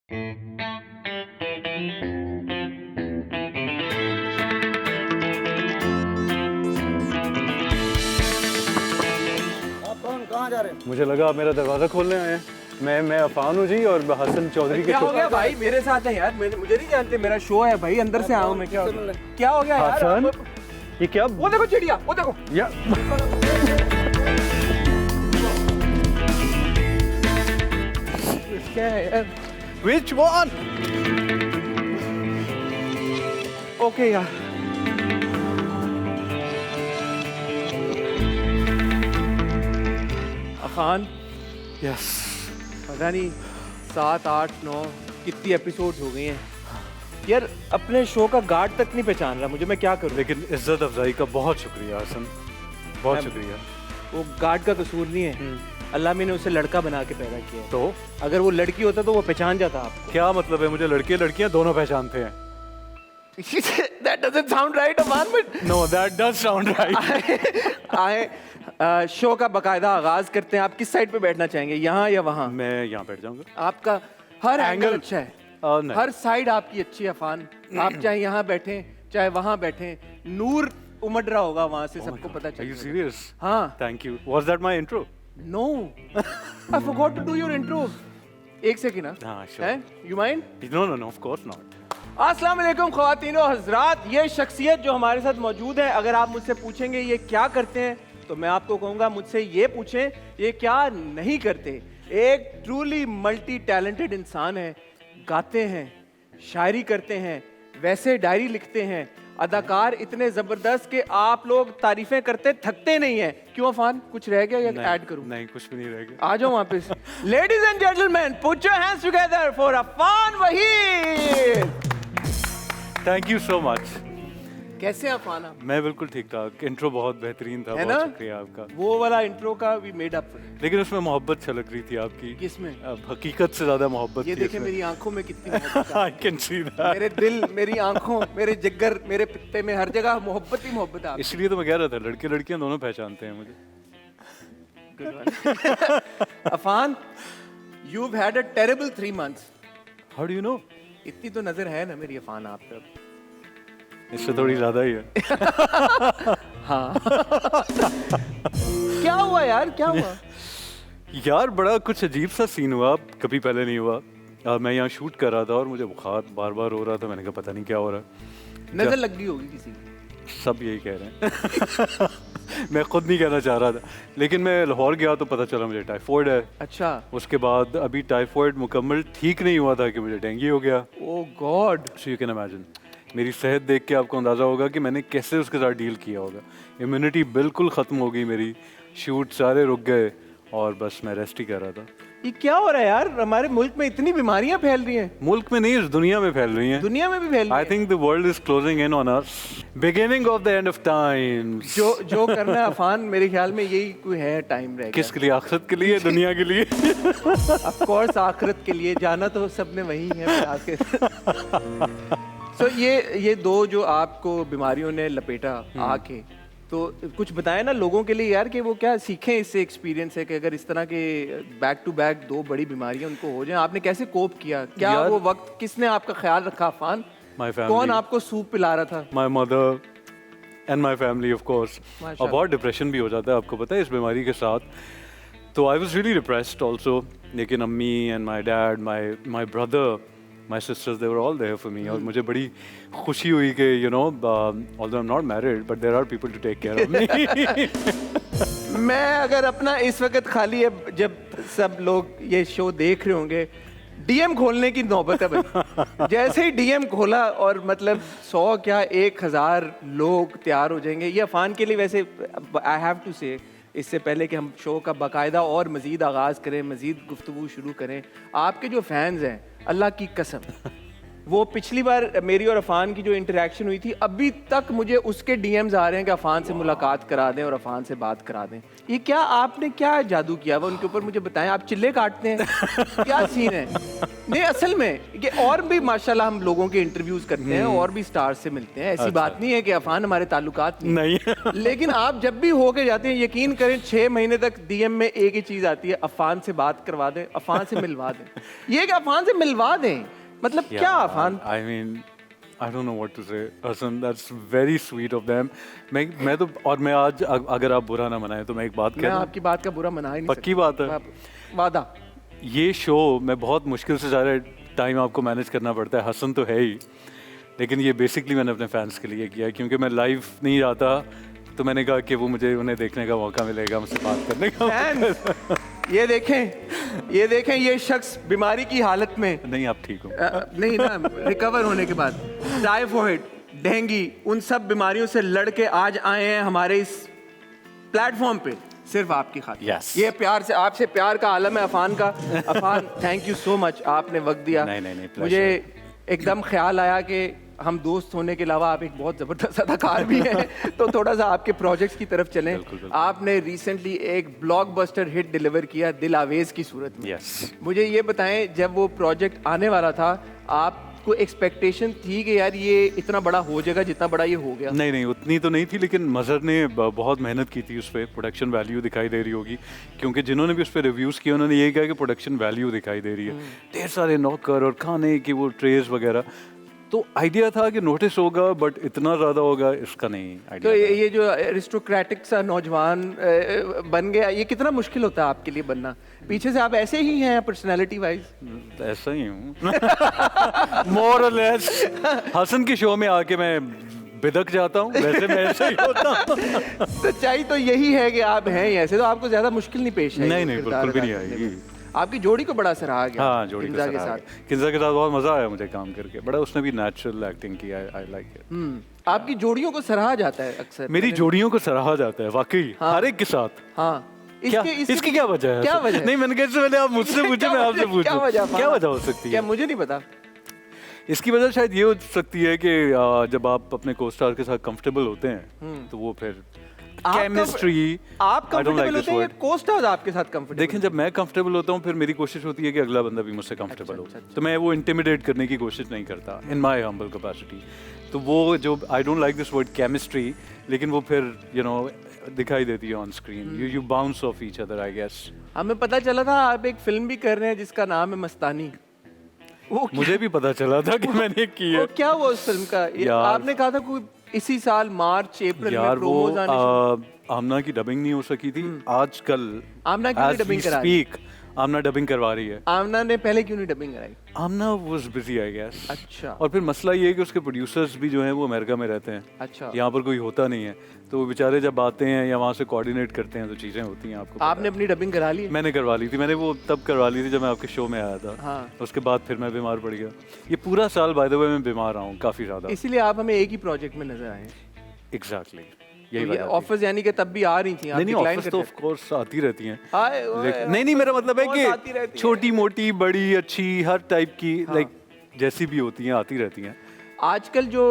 कहाँ जा रहे हैं? मुझे लगा आप मेरा दरवाजा खोलने आए हैं। मैं अफान हूँ जी और हसन चौधरी के क्या हो गया भाई? मेरे साथ है यार, मुझे नहीं जानते, मेरा शो है भाई, अंदर से आऊँ मैं। क्या हो गया यार? हसन ये क्या? वो देखो चिड़िया, वो देखो या क्या है यार? Which one? ओके यार, अफान, यस पता नहीं 7, 8, 9 कितनी एपिसोड्स हो गई हैं यार, अपने शो का गार्ड तक नहीं पहचान रहा मुझे, मैं क्या करूं? लेकिन इज्जत अफजाई का बहुत शुक्रिया हसन, बहुत शुक्रिया। वो गार्ड का कसूर नहीं है, अल्लाह ने उसे लड़का बना के पैदा किया है। तो अगर वो लड़की होता तो वो पहचान जाता आपको। क्या मतलब है? मुझे लड़के लड़कियां दोनों पहचानते हैं। That doesn't sound right, Affan, but No, that does sound right. आए शो का बकायदा आगाज करते हैं। आप किस साइड पे बैठना चाहेंगे, यहाँ या वहाँ? मैं यहाँ बैठ जाऊंगा। आपका हर एंगल Angle- अच्छा है, नहीं। हर साइड आपकी अच्छी है अफान। आप चाहे यहाँ बैठे चाहे वहाँ बैठे, नूर उमड़ रहा होगा वहाँ से, सबको पता Are you चलेगा। serious? हाँ। Thank you. Was that my intro? No, I forgot to do your intro. एक सेकंड ना। हाँ, sure. You mind? No, of course not. अस्सलाम वालेकुम ख्वातीनो हजरात, ये शख्सियत जो हमारे साथ मौजूद है, अगर आप मुझसे पूछेंगे ये क्या करते हैं तो मैं आपको कहूँगा मुझसे ये पूछें ये क्या नहीं करते। एक ट्रूली मल्टी टैलेंटेड इंसान है, गाते हैं, शायरी करते हैं, वैसे डायरी लिखते हैं, अदाकार इतने ज़बरदस्त कि आप लोग तारीफ़ें करते थकते नहीं हैं। क्यों अफान, कुछ रह गया या ऐड करूँ? नहीं, कुछ भी नहीं रह गया। आ जाओ वापस। Ladies and gentleman, put your hands together for Affan Waheed. Thank you so much. कैसे अफान आप? मैं बिल्कुल ठीक ठाक। इंट्रो बहुत बेहतरीन था, है बहुत ना? शुक्रिया आपका। वो वाला इंट्रो का वी मेड अप। लेकिन उसमें मोहब्बत छलक रही थी आपकी। किसमें? अब हकीकत से ज्यादा मोहब्बत ये थी देखे उसमें। मेरी आंखों में कितनी मोहब्बत है। I can see that. मेरे दिल, मेरी आंखों, मेरे जिगर, मेरे पित्ते में हर जगह मोहब्बत ही मोहब्बत है। इसलिए तो मैं कह रहा था लड़के लड़कियां दोनों पहचानते हैं मुझे। Affan, you've had a terrible 3 months. How do you know? इतनी तो नजर है ना मेरी अफान आप पे। इससे थोड़ी ज्यादा ही है। क्या हुआ यार, क्या हुआ? यार बड़ा कुछ अजीब सा सीन हुआ, कभी पहले नहीं हुआ। मैं यहाँ शूट कर रहा था और मुझे बुखार बार बार हो रहा था। मैंने कहा पता नहीं क्या हो रहा है। नजर लग गई होगी किसी की। सब यही कह रहे हैं। मैं खुद नहीं कहना चाह रहा था, लेकिन मैं लाहौर गया तो पता चला मुझे टाइफॉइड है। अच्छा। उसके बाद अभी टाइफॉइड मुकम्मल ठीक नहीं हुआ था कि मुझे डेंगू हो गया। Oh god. So you can imagine, मेरी सेहत देख के आपको अंदाज़ा होगा कि मैंने कैसे उसके साथ डील किया होगा। इम्यूनिटी बिल्कुल ख़त्म हो गई मेरी, शूट सारे रुक गए और बस मैं रेस्ट ही कर रहा था। ये क्या हो रहा है यार, हमारे मुल्क में इतनी बीमारियां फैल रही हैं। मुल्क में नहीं, इस दुनिया में फैल रही हैं। दुनिया में भी फैल रही आई हैं। Think the world is closing in on us, beginning of the end of times. जो करना है अफान, मेरे ख्याल में यही कोई है टाइम रह गया। किसके लिए? आखिरत के लिए, दुनिया के लिए? ऑफ कोर्स आखिरत के लिए, जाना तो सबने वही है आके। सो ये दो जो आपको बीमारियों ने लपेटा आके, तो कुछ बताएं ना लोगों के लिए यार कि वो क्या सीखें इससे, एक्सपीरियंस है कि अगर इस तरह के बैक टू बैक 2 बड़ी बीमारियां उनको हो जाएं, आपने कैसे कोप किया? क्या यार, वो वक्त किसने आपका ख्याल रखा अफान? My family. कौन आपको सूप पिला रहा था? My mother and my family of course. और माशाल्लाह। बहुत डिप्रेशन भी हो जाता है आपको पता है इस बीमारी के साथ। तो I was really depressed also, लेकिन अम्मी and my dad, my brother, my sisters, they were all there for me. और मुझे बड़ी खुशी हुई कि you know, although I am not married but there are people to take care of me. मैं अगर अपना इस वक्त खाली है, जब सब लोग ये शो देख रहे होंगे, डीएम खोलने की नौबत है भाई। जैसे ही डीएम खोला और मतलब 100 क्या 1000 लोग तैयार हो जाएंगे। ये अफान के लिए वैसे आई हैव टू से, इससे पहले कि हम शो का बाकायदा और मज़ीद आगाज़ करें, मज़ीद गुफ्तगू शुरू करें, आपके जो फैंस हैं, अल्लाह की कसम वो पिछली बार मेरी और अफान की जो इंटरेक्शन हुई थी, अभी तक मुझे उसके डीएम्स आ रहे हैं कि अफान से मुलाकात करा दें और अफान से बात करा दें। ये क्या आपने क्या जादू किया हुआ उनके ऊपर, मुझे बताएं। आप चिल्ले काटते हैं, क्या सीन है? नहीं असल में ये और भी माशाल्लाह हम लोगों के इंटरव्यूज करते हैं और भी स्टार्स से मिलते हैं, ऐसी बात नहीं है कि अफान हमारे ताल्लुकात नहीं लेकिन आप जब भी होके जाते हैं, यकीन करें 6 महीने तक डीएम में एक ही चीज आती है, अफान से बात करवा दें, अफान से मिलवा दें। ये कि अफान से मिलवा दें मतलब क्या Affan? I mean, I don't know what to say. Hassan, that's very sweet of them. मैं तो और मैं आज अगर आप बुरा ना मनाएं तो मैं एक बात मैं कह दूं। आपकी बात का बुरा मना ही नहीं पक्की बात है। वादा। ये शो मैं बहुत मुश्किल से ज़्यादा टाइम आपको मैनेज करना पड़ता है। हसन तो है ही, लेकिन ये बेसिकली मैंने अपने फैंस के लिए किया है, क्योंकि मैं लाइव नहीं आता तो मैंने कहा कि वो मुझे उन्हें देखने का मौका मिलेगा, मुझसे बात करने का। ये देखें ये शख्स बीमारी की हालत में नहीं, आप ठीक हो? नहीं ना, रिकवर होने के बाद टाइफॉइड, डेंगू, उन सब बीमारियों से लड़ के आज आए हैं हमारे इस प्लेटफॉर्म पे सिर्फ आपकी खातिर। Yes. ये प्यार से, आपसे प्यार का आलम है अफान का। Affan thank you so much, आपने वक्त दिया। नहीं, मुझे एकदम ख्याल आया कि हम दोस्त होने के अलावा आप एक बहुत ज़बरदस्त अदाकार भी हैं तो थोड़ा सा आपके प्रोजेक्ट्स की तरफ चलें। बिल्कुल। आपने रिसेंटली एक ब्लॉकबस्टर हिट डिलीवर किया दिल आवेज़ की सूरत में। Yes. मुझे ये बताएं, जब वो प्रोजेक्ट आने वाला था आपको एक्सपेक्टेशन थी कि यार ये इतना बड़ा हो जाएगा जितना बड़ा ये हो गया? नहीं, उतनी तो नहीं थी, लेकिन मज़हर ने बहुत मेहनत की थी उस पर। प्रोडक्शन वैल्यू दिखाई दे रही होगी, क्योंकि जिन्होंने भी उस पर रिव्यूज़ किए उन्होंने यही कहा कि प्रोडक्शन वैल्यू दिखाई दे रही है। ढेर सारे नौकर और खाने की वो ट्रेस वगैरह, तो आइडिया था कि नोटिस होगा, बट इतना ज़्यादा होगा इसका नहीं तो आइडिया। ये जो एरिस्टोक्रेटिक सा नौजवान बन गया, ये कितना मुश्किल होता है आपके लिए बनना? पीछे से आप ऐसे ही हैं पर्सनालिटी वाइज? ऐसा ही हूँ मोर और लेस। हसन के शो में आके मैं बिदक जाता हूँ, वैसे मैं ऐसा ही होता हूँ। सच्चाई तो यही है कि आप हैं ही ऐसे, तो आपको ज्यादा मुश्किल नहीं पेश आई? नहीं, बिल्कुल भी नहीं आएगी। आपकी जोड़ी को बड़ा सराहा गया। हाँ, जोड़ी किंजा के के साथ साथ। किंजा के साथ बहुत मजा आया मुझे काम करके। बड़ा उसने भी नेचुरल एक्टिंग किया, आई लाइक इट। आपकी जोड़ियों को सराहा जाता है अक्सर? मेरी जोड़ियों को सराहा जाता है वाकई, हर एक के साथ। हाँ, इसकी क्या वजह है? क्या वजह? नहीं, मैंने कैसे, पहले आप मुझसे पूछे, मैं आपसे पूछूं। क्या वजह हो सकती है? क्या मुझे नहीं पता। इसकी वजह शायद ये हो सकती है कि जब आप अपने को स्टार के साथ कंफर्टेबल होते हैं तो वो फिर केमिस्ट्री, आप कंफर्टेबल होते हैं, को-स्टार्स आपके साथ कंफर्टेबल? देखें, जब मैं कंफर्टेबल होता हूँ फिर मेरी कोशिश होती है कि अगला बंदा भी मुझसे कंफर्टेबल हो। तो मैं वो इंटिमिडेट करने की कोशिश नहीं करता इन माय हम्बल कैपेसिटी। तो वो जो I don't like this word chemistry, लेकिन वो फिर दिखाई देती है on screen. You bounce off each other, I guess. हमें पता चला था आप एक फिल्म भी कर रहे हैं जिसका नाम है मस्तानी। वो मुझे भी पता चला था कि मैंने की है। वो क्या हुआ उस फिल्म का? आपने कहा था कोई इसी साल मार्च अप्रैल में प्रोमोज आने यार, आमना की डबिंग नहीं हो सकी थी। आजकल आमना क्यों नहीं डबिंग करा रही? आमना डबिंग करवा रही है। आमना ने पहले क्यों नहीं डबिंग कराई? आमना वाज बिजी, आई गेस। अच्छा। और फिर मसला ये है कि उसके प्रोड्यूसर्स भी जो हैं वो अमेरिका में रहते हैं। अच्छा। यहाँ पर कोई होता नहीं है, तो वो बेचारे जब आते हैं या वहाँ से कोऑर्डिनेट करते हैं तो चीज़ें होती हैं। आपको आपने अपनी डबिंग करा ली? मैंने करवा ली थी। मैंने वो तब करवा ली थी जब मैं आपके शो में आया था। हाँ। उसके बाद फिर मैं बीमार पड़ गया। ये पूरा साल बाय द वे मैं बीमार रहा हूँ काफ़ी ज़्यादा। इसीलिए आप हमें एक ही प्रोजेक्ट में नजर आए। एग्जैक्टली, यही वजह थी। ऑफर्स यानी कि तब भी आ रही थी? नहीं, ऑफर्स तो ऑफ कोर्स आती रहती हैं। नहीं नहीं, मेरा मतलब है कि छोटी मोटी बड़ी अच्छी हर टाइप की, लाइक जैसी भी होती हैं आती रहती हैं। आजकल जो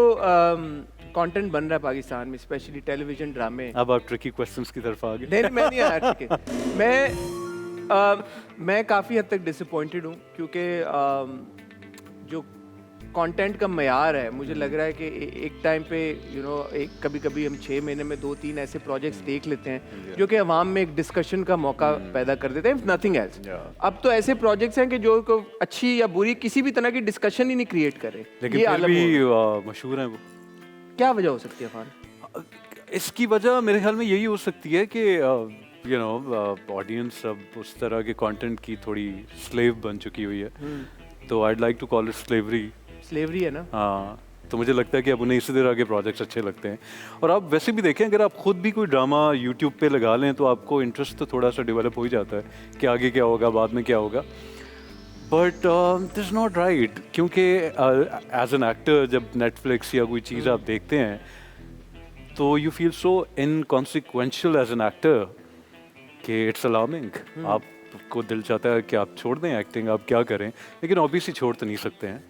कंटेंट बन रहा है पाकिस्तान में, स्पेशली टेलीविजन ड्रामे। अब आप ट्रिकी क्वेश्चंस की तरफ आ गए। नहीं, मैं नहीं आया ठीक है। मैं काफ़ी हद तक डिसअपॉइंटेड हूँ, क्योंकि जो कंटेंट का मयार है, मुझे लग रहा है कि एक टाइम पे एक कभी कभी हम 6 महीने में 2-3 ऐसे प्रोजेक्ट्स देख लेते हैं जो कि अवाम में एक डिस्कशन का मौका पैदा कर देते हैं, नथिंग एल्स। अब तो ऐसे प्रोजेक्ट्स हैं कि जो को अच्छी या बुरी किसी भी तरह की डिस्कशन ही नहीं क्रिएट करे। लेकिन फिर भी मशहूर हैं वो। क्या वजह हो सकती है फान? इसकी वजह मेरे ख्याल में यही हो सकती है कि ऑडियंस अब उस तरह के कंटेंट की थोड़ी स्लेव बन चुकी हुई है। तो I'd like to call it slavery। Slavery है ना? हाँ, तो मुझे लगता है कि अब उन्हें इसी तरह के प्रोजेक्ट्स अच्छे लगते हैं। और आप वैसे भी देखें, अगर आप खुद भी कोई ड्रामा यूट्यूब पे लगा लें तो आपको इंटरेस्ट तो थोड़ा सा डेवलप हो ही जाता है कि आगे क्या होगा, बाद में क्या होगा। But this is not right, क्योंकि एज एन एक्टर जब नेटफ्लिक्स या कोई चीज़ आप देखते हैं तो you feel so inconsequential as an actor कि इट्स अलार्मिंग। आपको दिल चाहता है कि आप छोड़ दें एक्टिंग, आप क्या करें, लेकिन ऑब्वियसली छोड़ तो नहीं सकते हैं।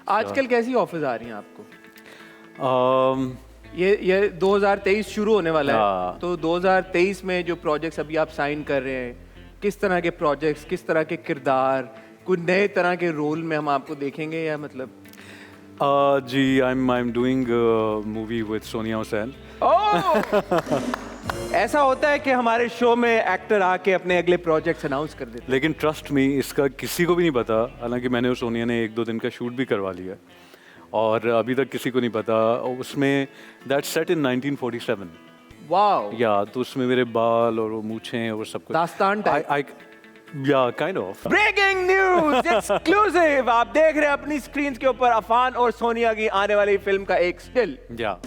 आजकल कैसी ऑफर्स आ रही हैं आपको? um, ये 2023 शुरू होने वाला है, हाँ। तो 2023 में जो प्रोजेक्ट्स अभी आप साइन कर रहे हैं, किस तरह के प्रोजेक्ट्स, किस तरह के किरदार, कुछ नए तरह के रोल में हम आपको देखेंगे या मतलब? जी, I'm doing a movie with Sonia Hussain. ऐसा होता है कि हमारे शो में एक्टर आके अपने अगले प्रोजेक्ट्स अनाउंस कर देते हैं। लेकिन ट्रस्ट मी, इसका किसी को भी नहीं पता, हालांकि मैंने और सोनिया ने 1-2 दिन का शूट भी करवा लिया और अभी तक किसी को नहीं पता। उसमें दैट्स सेट इन 1947। वाओ, या तो उसमें मेरे बाल और वो मूछें और सब कुछ दास्तान टाइप। या kind of. Breaking news exclusive, आप देख रहे हैं अपनी स्क्रीन के ऊपर अफान और सोनिया की आने वाली फिल्म का एक स्टिल, या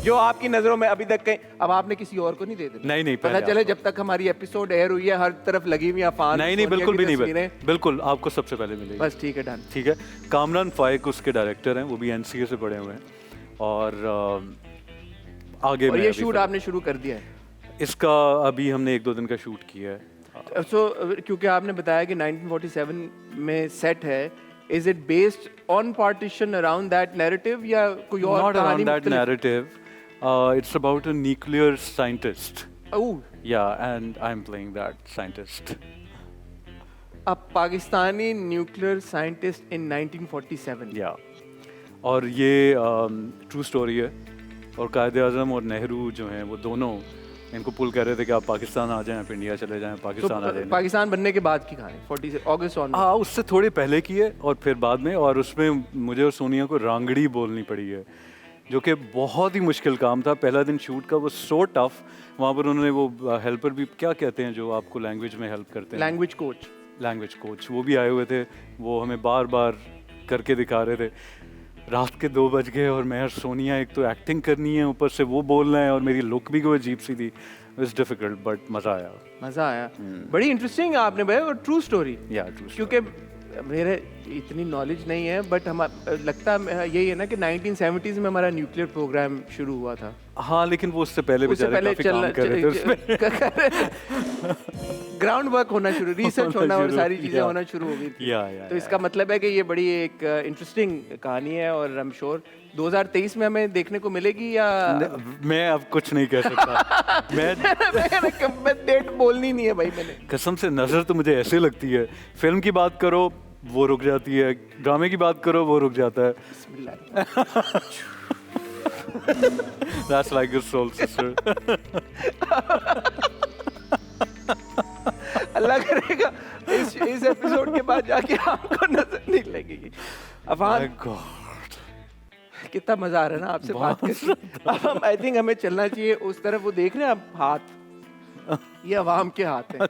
जो आपकी नजरों में अभी तक कहीं, अब आपने किसी और को नहीं दे दी? नहीं, पता पहले चले जब तक हमारी एपिसोड एयर हुई है हर तरफ लगी हुई अफान। नहीं, बिल्कुल भी नहीं, बिल्कुल आपको सबसे पहले मिलेगी। बस ठीक है, डन। ठीक है। कामरान फाइक उसके डायरेक्टर हैं, वो भी एनसीए से पढ़े हुए हैं और आगे और मैं ये अभी शूट फिर- आपने शुरू कर दिया है? इसका अभी हमने 1-2 दिन का शूट किया है। क्योंकि आपने बताया कि 1947 में सेट है, is it based on partition around that narrative या कोई और Not कहानी around that मुख्तलिफ? narrative. It's about a nuclear scientist. Oh, Yeah, and I'm playing that scientist. A Pakistani nuclear scientist in 1947। Yeah. और ये ट्रू स्टोरी है और कायदे आज़म और नेहरू जो हैं वो दोनों इनको पुल कर रहे थे कि आप पाकिस्तान आ जाएं, आप इंडिया चले जाएं, तो पाकिस्तान आ जाएं। पाकिस्तान बनने के बाद की कहानी 40 अगस्त ऑन। हाँ, उससे थोड़े पहले की है और फिर बाद में, और उसमें मुझे और सोनिया को रांगड़ी बोलनी पड़ी है, जो कि बहुत ही मुश्किल काम था। पहला दिन शूट का वो सो टफ, वहाँ पर उन्होंने वो हेल्पर भी, क्या कहते हैं जो आपको लैंग्वेज में हेल्प करते हैं, लैंग्वेज कोच। लैंग्वेज कोच, वो भी आए हुए थे। वो हमें बार बार करके दिखा रहे थे। रात के 2 बज गए और मैं और सोनिया, एक तो एक्टिंग करनी है, ऊपर से वो बोलना है और मेरी लुक भी कोई अजीब सी थी। इट्स डिफिकल्ट बट मज़ा आया। मज़ा आया। बड़ी इंटरेस्टिंग आपने भाई, और ट्रू स्टोरी। या ट्रू। क्योंकि मेरे इतनी नॉलेज नहीं है, बट हम लगता है यही है ना कि 1970s में हमारा न्यूक्लियर प्रोग्राम शुरू हुआ था। हाँ, लेकिन वो उससे पहले बेचारे काफी काम कर रहे थे उसमें। ग्राउंड वर्क होना शुरू, रिसर्च होना और सारी चीजें होना शुरू हो गई थी। तो इसका मतलब है कि ये बड़ी एक इंटरेस्टिंग कहानी है और आई एम श्योर 2023 में हमें देखने को मिलेगी या मैं अब कुछ नहीं कह सकता। मैं डेट बोलनी नहीं है भाई मैंने। कसम से नजर तो मुझे ऐसे लगती है, फिल्म की बात करो वो रुक जाती है, ड्रामे की बात करो वो रुक जाता है। That's like your soul sister. अल्लाह करेगा इस एपिसोड के बाद जाके आपको नजर नहीं लगेगी। Affan, My God. कितना मजा आ रहा है ना आपसे बात करके। अब हम आई थिंक हमें चलना चाहिए उस तरफ। वो देख रहे हैं आप हाथ, ये अवाम के हाथ हैं।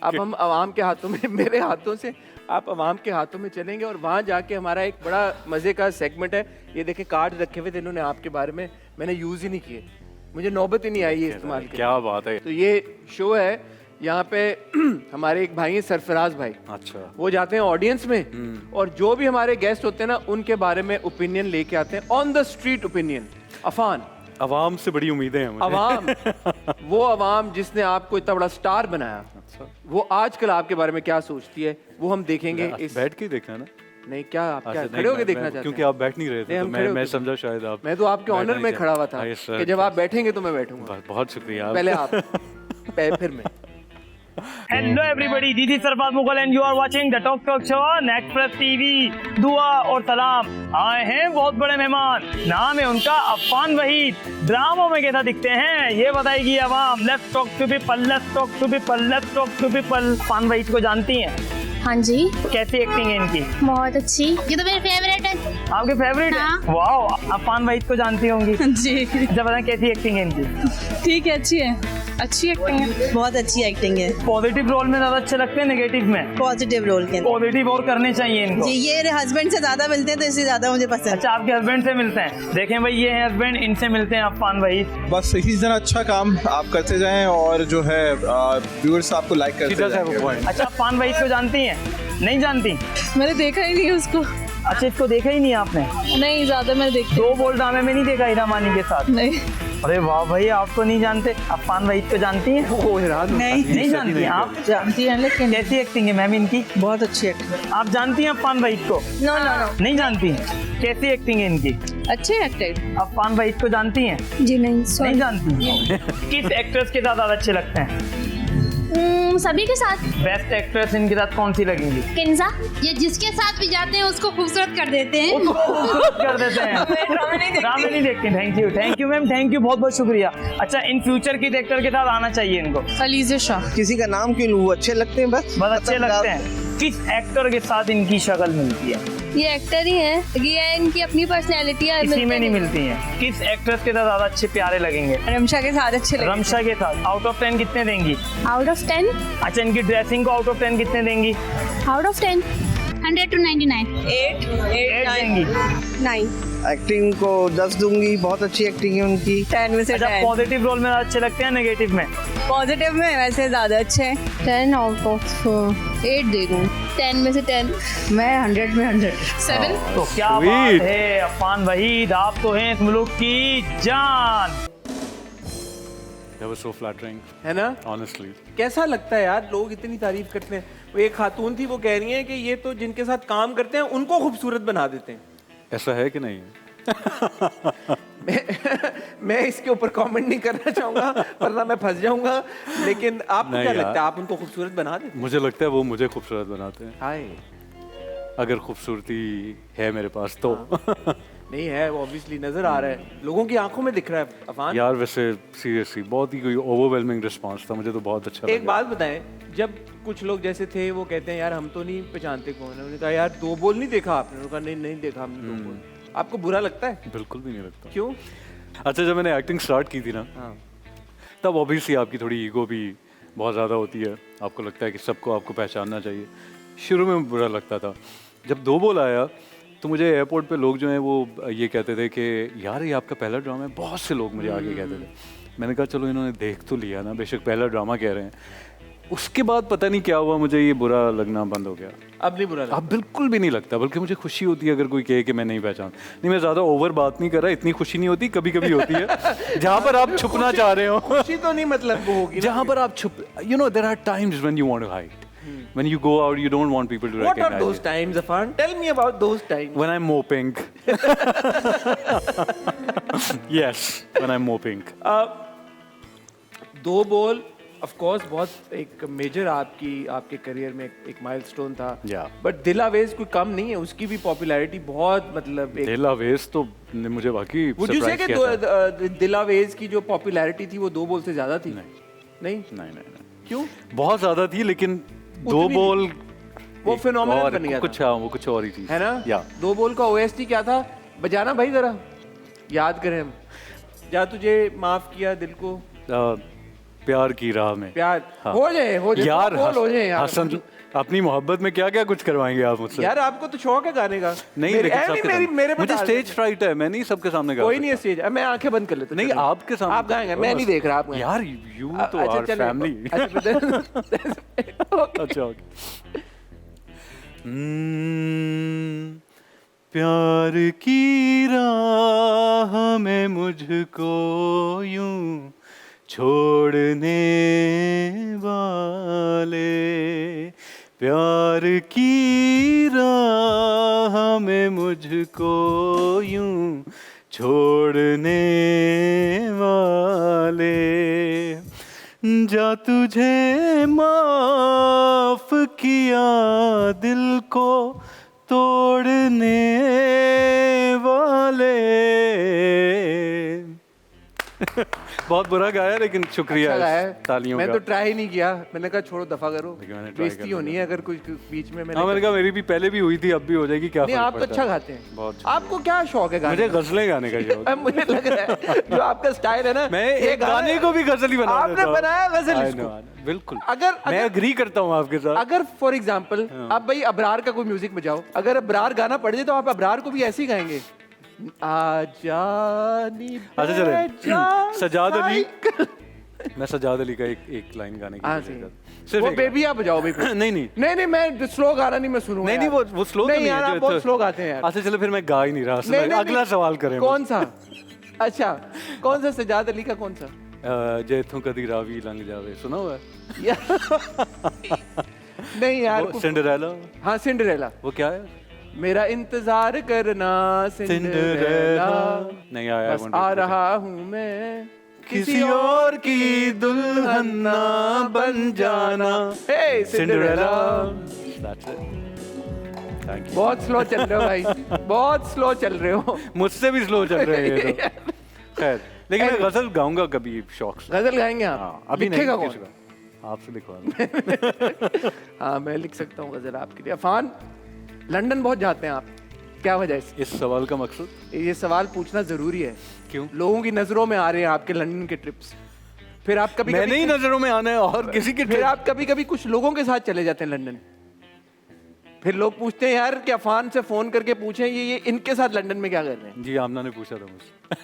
अब हम अवाम के हाथों में, मेरे हाथों से आप अवाम के हाथों में चलेंगे और वहाँ जाके हमारा एक बड़ा मजे का सेगमेंट है। ये देखें कार्ड रखे हुए थे इन्होंने आपके बारे में, मैंने यूज ही नहीं किए, मुझे नौबत ही नहीं आई ये इस्तेमाल की। क्या बात है। तो ये शो है, यहाँ पे हमारे एक भाई हैं सरफराज भाई। अच्छा। वो जाते हैं ऑडियंस में और जो भी हमारे गेस्ट होते हैं ना उनके बारे में ओपिनियन लेके आते हैं, on the street opinion. Affan, अवाम से बड़ी उम्मीदें हैं मुझे। अवाम, वो अवाम जिसने आपको इतना बड़ा स्टार बनाया, अच्छा। वो आजकल आपके बारे में क्या सोचती है वो हम देखेंगे। इस बैठ के ही देखना ना। नहीं, क्या आप क्या अच्छा, खड़े होके मैं- देखना मैं- चाहते क्योंकि हैं? आप बैठ नहीं रहे थे नहीं, तो हम खड़े मैं होके- समझा शायद आप। मैं तो आपके ऑनर में खड़ा हुआ था कि जब आप बैठेंगे तो मैं बैठूंगा। बहुत शुक्रिया। पहले आप, फिर मैं। Hello everybody, this is Sarfaraz Mughal and you are watching the talk show on Express TV. दुआ और सलाम। आए हैं बहुत बड़े मेहमान, नाम है उनका अफान वहीद। ड्रामों में कैसा दिखते हैं ये बताएगी आवाम। Let's talk to people, let's talk to people, let's talk to people. Affan Waheed को जानती हैं? हाँ जी, कैसी एक्टिंग है इनकी? बहुत अच्छी, ये तो मेरी फेवरेट है। आपके फेवरेट हाँ। है? वाओ, अफान वहीद को जानती होंगी। जी अच्छा बताएं कैसी एक्टिंग है इनकी? ठीक है, अच्छी है, अच्छी एक्टिंग है, बहुत अच्छी एक्टिंग है। पॉजिटिव रोल में ज्यादा अच्छे लगते हैं नेगेटिव में? पॉजिटिव रोल के पॉजिटिव और करने चाहिए इनको। जी, ये हस्बैंड से ज्यादा मिलते हैं तो इससे ज्यादा मुझे पसंद। अच्छा, आपके हस्बैंड से मिलते हैं? देखें भाई, ये है हस्बैंड, इनसे मिलते हैं अफान वहीद। बस इसी तरह अच्छा काम आप करते जाएं और जो है व्यूअर्स आपको लाइक करते जाएं। अच्छा, अफान वहीद को जानती हैं? नहीं जानती? मैंने देखा ही नहीं है उसको। अच्छा, इसको देखा ही नहीं आपने? नहीं, ज्यादा मैंने देखा 2 बोल ड्रामे में नहीं देखा हीरा मानी के साथ? नहीं। अरे वाह भाई, आप तो नहीं जानते, अफान वहीद को जानती हैं? नहीं जानती हैं आप? जानती है लेकिन कैसी एक्टिंग है मैम इनकी? बहुत अच्छी एक्टिंग। आप जानती हैं अफान वहीद को? नो नो नो, नहीं जानती हैं? कैसी एक्टिंग है इनकी? अच्छे एक्टर। अफान वहीद को जानती हैं? जी नहीं, नहीं जानती। किस एक्ट्रेस के साथ ज्यादा अच्छे लगते हैं? सभी के साथ। बेस्ट एक्ट्रेस इनके साथ कौन सी लगेंगी? किन्जा, ये जिसके साथ भी जाते हैं उसको खूबसूरत कर देते हैं। उसको खूबसूरत कर देते हैं। ड्रामे नहीं देखते। Thank you ma'am, thank you, बहुत बहुत शुक्रिया। अच्छा, इन फ्यूचर किस एक्टर के साथ आना चाहिए इनको? अलीज़ा शाह। किसी का नाम क्यों लूं, वो अच्छे लगते हैं बस अच्छे लगते हैं। किस एक्टर के साथ इनकी शक्ल मिलती है? ये एक्टर ही है, ये इनकी अपनी पर्सनैलिटी है, किसी में नहीं मिलती है। किस एक्ट्रेस के साथ ज्यादा अच्छे प्यारे लगेंगे? रमशा के साथ अच्छे लगते। रमशा के साथ। आउट ऑफ 10 कितने देंगी? Out of 10? अच्छा, इनकी ड्रेसिंग को आउट ऑफ 10 कितने देंगी? Out of 10 100 to 99। 8 देंगी। 9। एक्टिंग को 10 दूंगी, बहुत अच्छी एक्टिंग है उनकी। 10 में से अच्छा, 10। पॉजिटिव रोल में अच्छे लगते हैं, नेगेटिव में? पॉजिटिव में वैसे ज्यादा अच्छे हैं। 10 आउट ऑफ 8 दे दूँ। 10 में से 10। मैं 100 में 100। 7। तो क्या बात है अफान वहीद, आप तो हैं इस मुल्क की जान। That was so flattering, है ना? honestly. कैसा लगता है यार, लोग इतनी तारीफ करते हैं। वो एक खातून थी, वो कह रही हैं कि ये तो जिनके साथ काम करते हैं उनको खूबसूरत बना देते हैं। ऐसा है कि नहीं? मैं इसके ऊपर कमेंट नहीं करना चाहूंगा वरना मैं फंस जाऊंगा, लेकिन आपको नहीं क्या यार। लगता है, आप उनको खूबसूरत बना देते हैं? मुझे लगता है वो मुझे खूबसूरत बनाते हैं। हाय, अगर खूबसूरती है मेरे पास तो। नहीं है, वो ऑब्वियसली नजर आ रहा है, लोगों की आंखों में दिख रहा है अफान। यार वैसे सीरियसली बहुत ही कोई ओवरवेलमिंग रिस्पांस था, मुझे तो बहुत अच्छा लगा। एक बात बताएं, जब कुछ लोग जैसे थे वो कहते हैं यार हम तो नहीं पहचानते कौन है, उन्होंने कहा यार दो बोल नहीं देखा आपने? उन्होंने कहा नहीं नहीं देखा हमने दो बोल। आपको बुरा लगता है? बिल्कुल भी नहीं लगता। क्यों? अच्छा, जब मैंने एक्टिंग स्टार्ट की थी ना, हाँ। तब ऑब्वियसली आपकी थोड़ी ईगो भी बहुत ज़्यादा होती है, आपको लगता है कि सबको आपको पहचानना चाहिए। शुरू में बुरा लगता था। जब दो बोल आया तो मुझे एयरपोर्ट पे लोग जो हैं वो ये कहते थे कि यार ये आपका पहला ड्रामा है, बहुत से लोग मुझे आगे कहते थे। मैंने कहा चलो इन्होंने देख तो लिया ना, बेशक पहला ड्रामा कह रहे हैं। उसके बाद पता नहीं क्या हुआ, मुझे ये बुरा लगना बंद हो गया। अब नहीं बुरा लगता? अब बिल्कुल भी नहीं लगता, बल्कि मुझे खुशी होती है अगर कोई कहे कि मैं नहीं पहचान। नहीं, मैं ज़्यादा ओवर बात नहीं कर रहा, इतनी खुशी नहीं होती, कभी कभी होती है जहाँ पर आप छुपना चाह रहे हो। खुशी तो नहीं, मतलब वो होगी जहाँ पर आप छुप, you know there are times when you want to hide, when you go out you don't want people to What recognize are those you. times, Afan? Tell me about those times. When I'm moping. Yes, when I'm moping. दो bowl of course बहुत एक major आपके career में एक milestone था। Yeah. But Dilawez कोई कम नहीं है, उसकी भी पॉपुलैरिटी बहुत, मतलब एक दिलावेज तो ने मुझे वाकई Would you say सरप्राइज कि किया था। दिलावेज की जो पॉपुलैरिटी थी वो दो बोल से ज्यादा थी? नहीं नहीं, क्यों? बहुत ज्यादा थी, लेकिन दो उतनी बोल वो एक phenomenon और बन गया कुछ, था। हाँ, वो कुछ और ही चीज है ना? या दो बोल का OST क्या था? बजाना भाई जरा, याद करें हम। जा तुझे माफ किया दिल को, प्यार की राह में प्यार हाँ। हो जाए यार, बोल हो जाए यार। हसन अपनी मोहब्बत में क्या क्या कुछ करवाएंगे आप मुझसे। यार आपको तो शौक है गाने का। नहीं, मेरे- लेकिन ऐ, सबके मेरी सामने। मेरे मुझे बता- स्टेज फ्राइट है, मैं नहीं सबके सामने गा कोई सकता। नहीं है स्टेज, मैं आंखें बंद कर लेता हूं। नहीं, चलो। आपके सामने आप गाएंगे, मैं नहीं देख रहा आप गाएं। यार यू तो अच्छा, आवर चलो। फैमिली। अच्छा अच्छा, ओके। प्यार की राह में मुझको यूं छोड़ने वाले, प्यार की राह में मुझको यूं छोड़ने वाले, जा तुझे माफ किया दिल को तोड़ने वाले। बहुत बुरा गाया, लेकिन शुक्रिया अच्छा गाया। तालियों मैं का। तो ट्राई नहीं किया, मैंने कहा छोड़ो दफा करो, लेकिन मैंने try बेइज्जती कर होनी है अगर कुछ बीच में। हाँ, मैंने कहा मेरी भी पहले भी हुई थी, अब भी हो जाएगी, क्या नहीं, फर्क आप तो पड़ता अच्छा है। गाते हैं। बहुत शुक्रिया। आपको क्या शौक है गाने मुझे का? गजलें गाने का शौक है। मुझे लग रहा है जो आपका स्टाइल है ना, मैं ये एक गाने को भी गजल ही बना आपने देता हूँ। बनाया गजल I इसको। know, I know, बिल्कुल। अगर मैं एग्री करता हूँ आपके साथ। अगर फॉर एग्जाम्पल आप भाई अबरार का कोई म्यूजिक बजाओ, अगर अबरार गाना पड़ जाए तो आप अबरार को भी ऐसे ही गाएंगे? आजानी अच्छा चले, बेजा सजाद अली, साइकिल। मैं सजाद अली का एक लाइन गाने की हाँ, कोशिश सही। करता हूँ। सिर्फ वो एक बेबी आप बजाओ भाई। लाइन। नहीं नहीं नहीं मैं स्लो गाना नहीं मैं सुनूंगा। नहीं नहीं, वो स्लो तो नहीं नहीं यार, है आप जो बहुत तो- स्लो गाते हैं यार। अच्छा चलो, फिर मैं गा ही नहीं रहा। नहीं, नहीं, अगला नहीं। सवाल करें। कौन सा? अच्छा, कौन सा सजाद अली का कौन सा? जैथों कदी रावी लंघ जावे, सुना हुआ है? नहीं यार, वो सिंड्रेला। हाँ सिंड्रेला। वो क्या है? मेरा इंतजार करना सिंड्रेला, नहीं आया, बस आ रहा हूँ मैं, किसी और की दुल्हन ना बन जाना। Hey Cinderella. That's it. Thank you. बहुत स्लो चल रहे हो भाई, बहुत स्लो चल रहे हो। मुझसे भी स्लो चल रहे हैं ये तो। खैर, लेकिन मैं गजल गाऊंगा कभी शौक से। गजल गाएंगे आप? हाँ, अभी लिखेगा नहीं, कौन? किसी का। आपसे लिखवा दूं। हाँ मैं लिख सकता हूँ गजल आपके लिए। अफान, लंदन बहुत जाते हैं आप, क्या वजह है? इस सवाल का मकसद? ये सवाल पूछना जरूरी है। क्यों? लोगों की नजरों में आ रहे हैं आपके लंदन के ट्रिप्स। फिर आप कभी मैंने ही नजरों में आना है और किसी के फिर आप कभी कभी कुछ लोगों के साथ चले जाते हैं लंदन। फिर लोग पूछते हैं यार कि अफान से फोन करके पूछें ये इनके साथ लंदन में क्या कर रहे हैं। जी, आमना ने पूछा था मुझसे।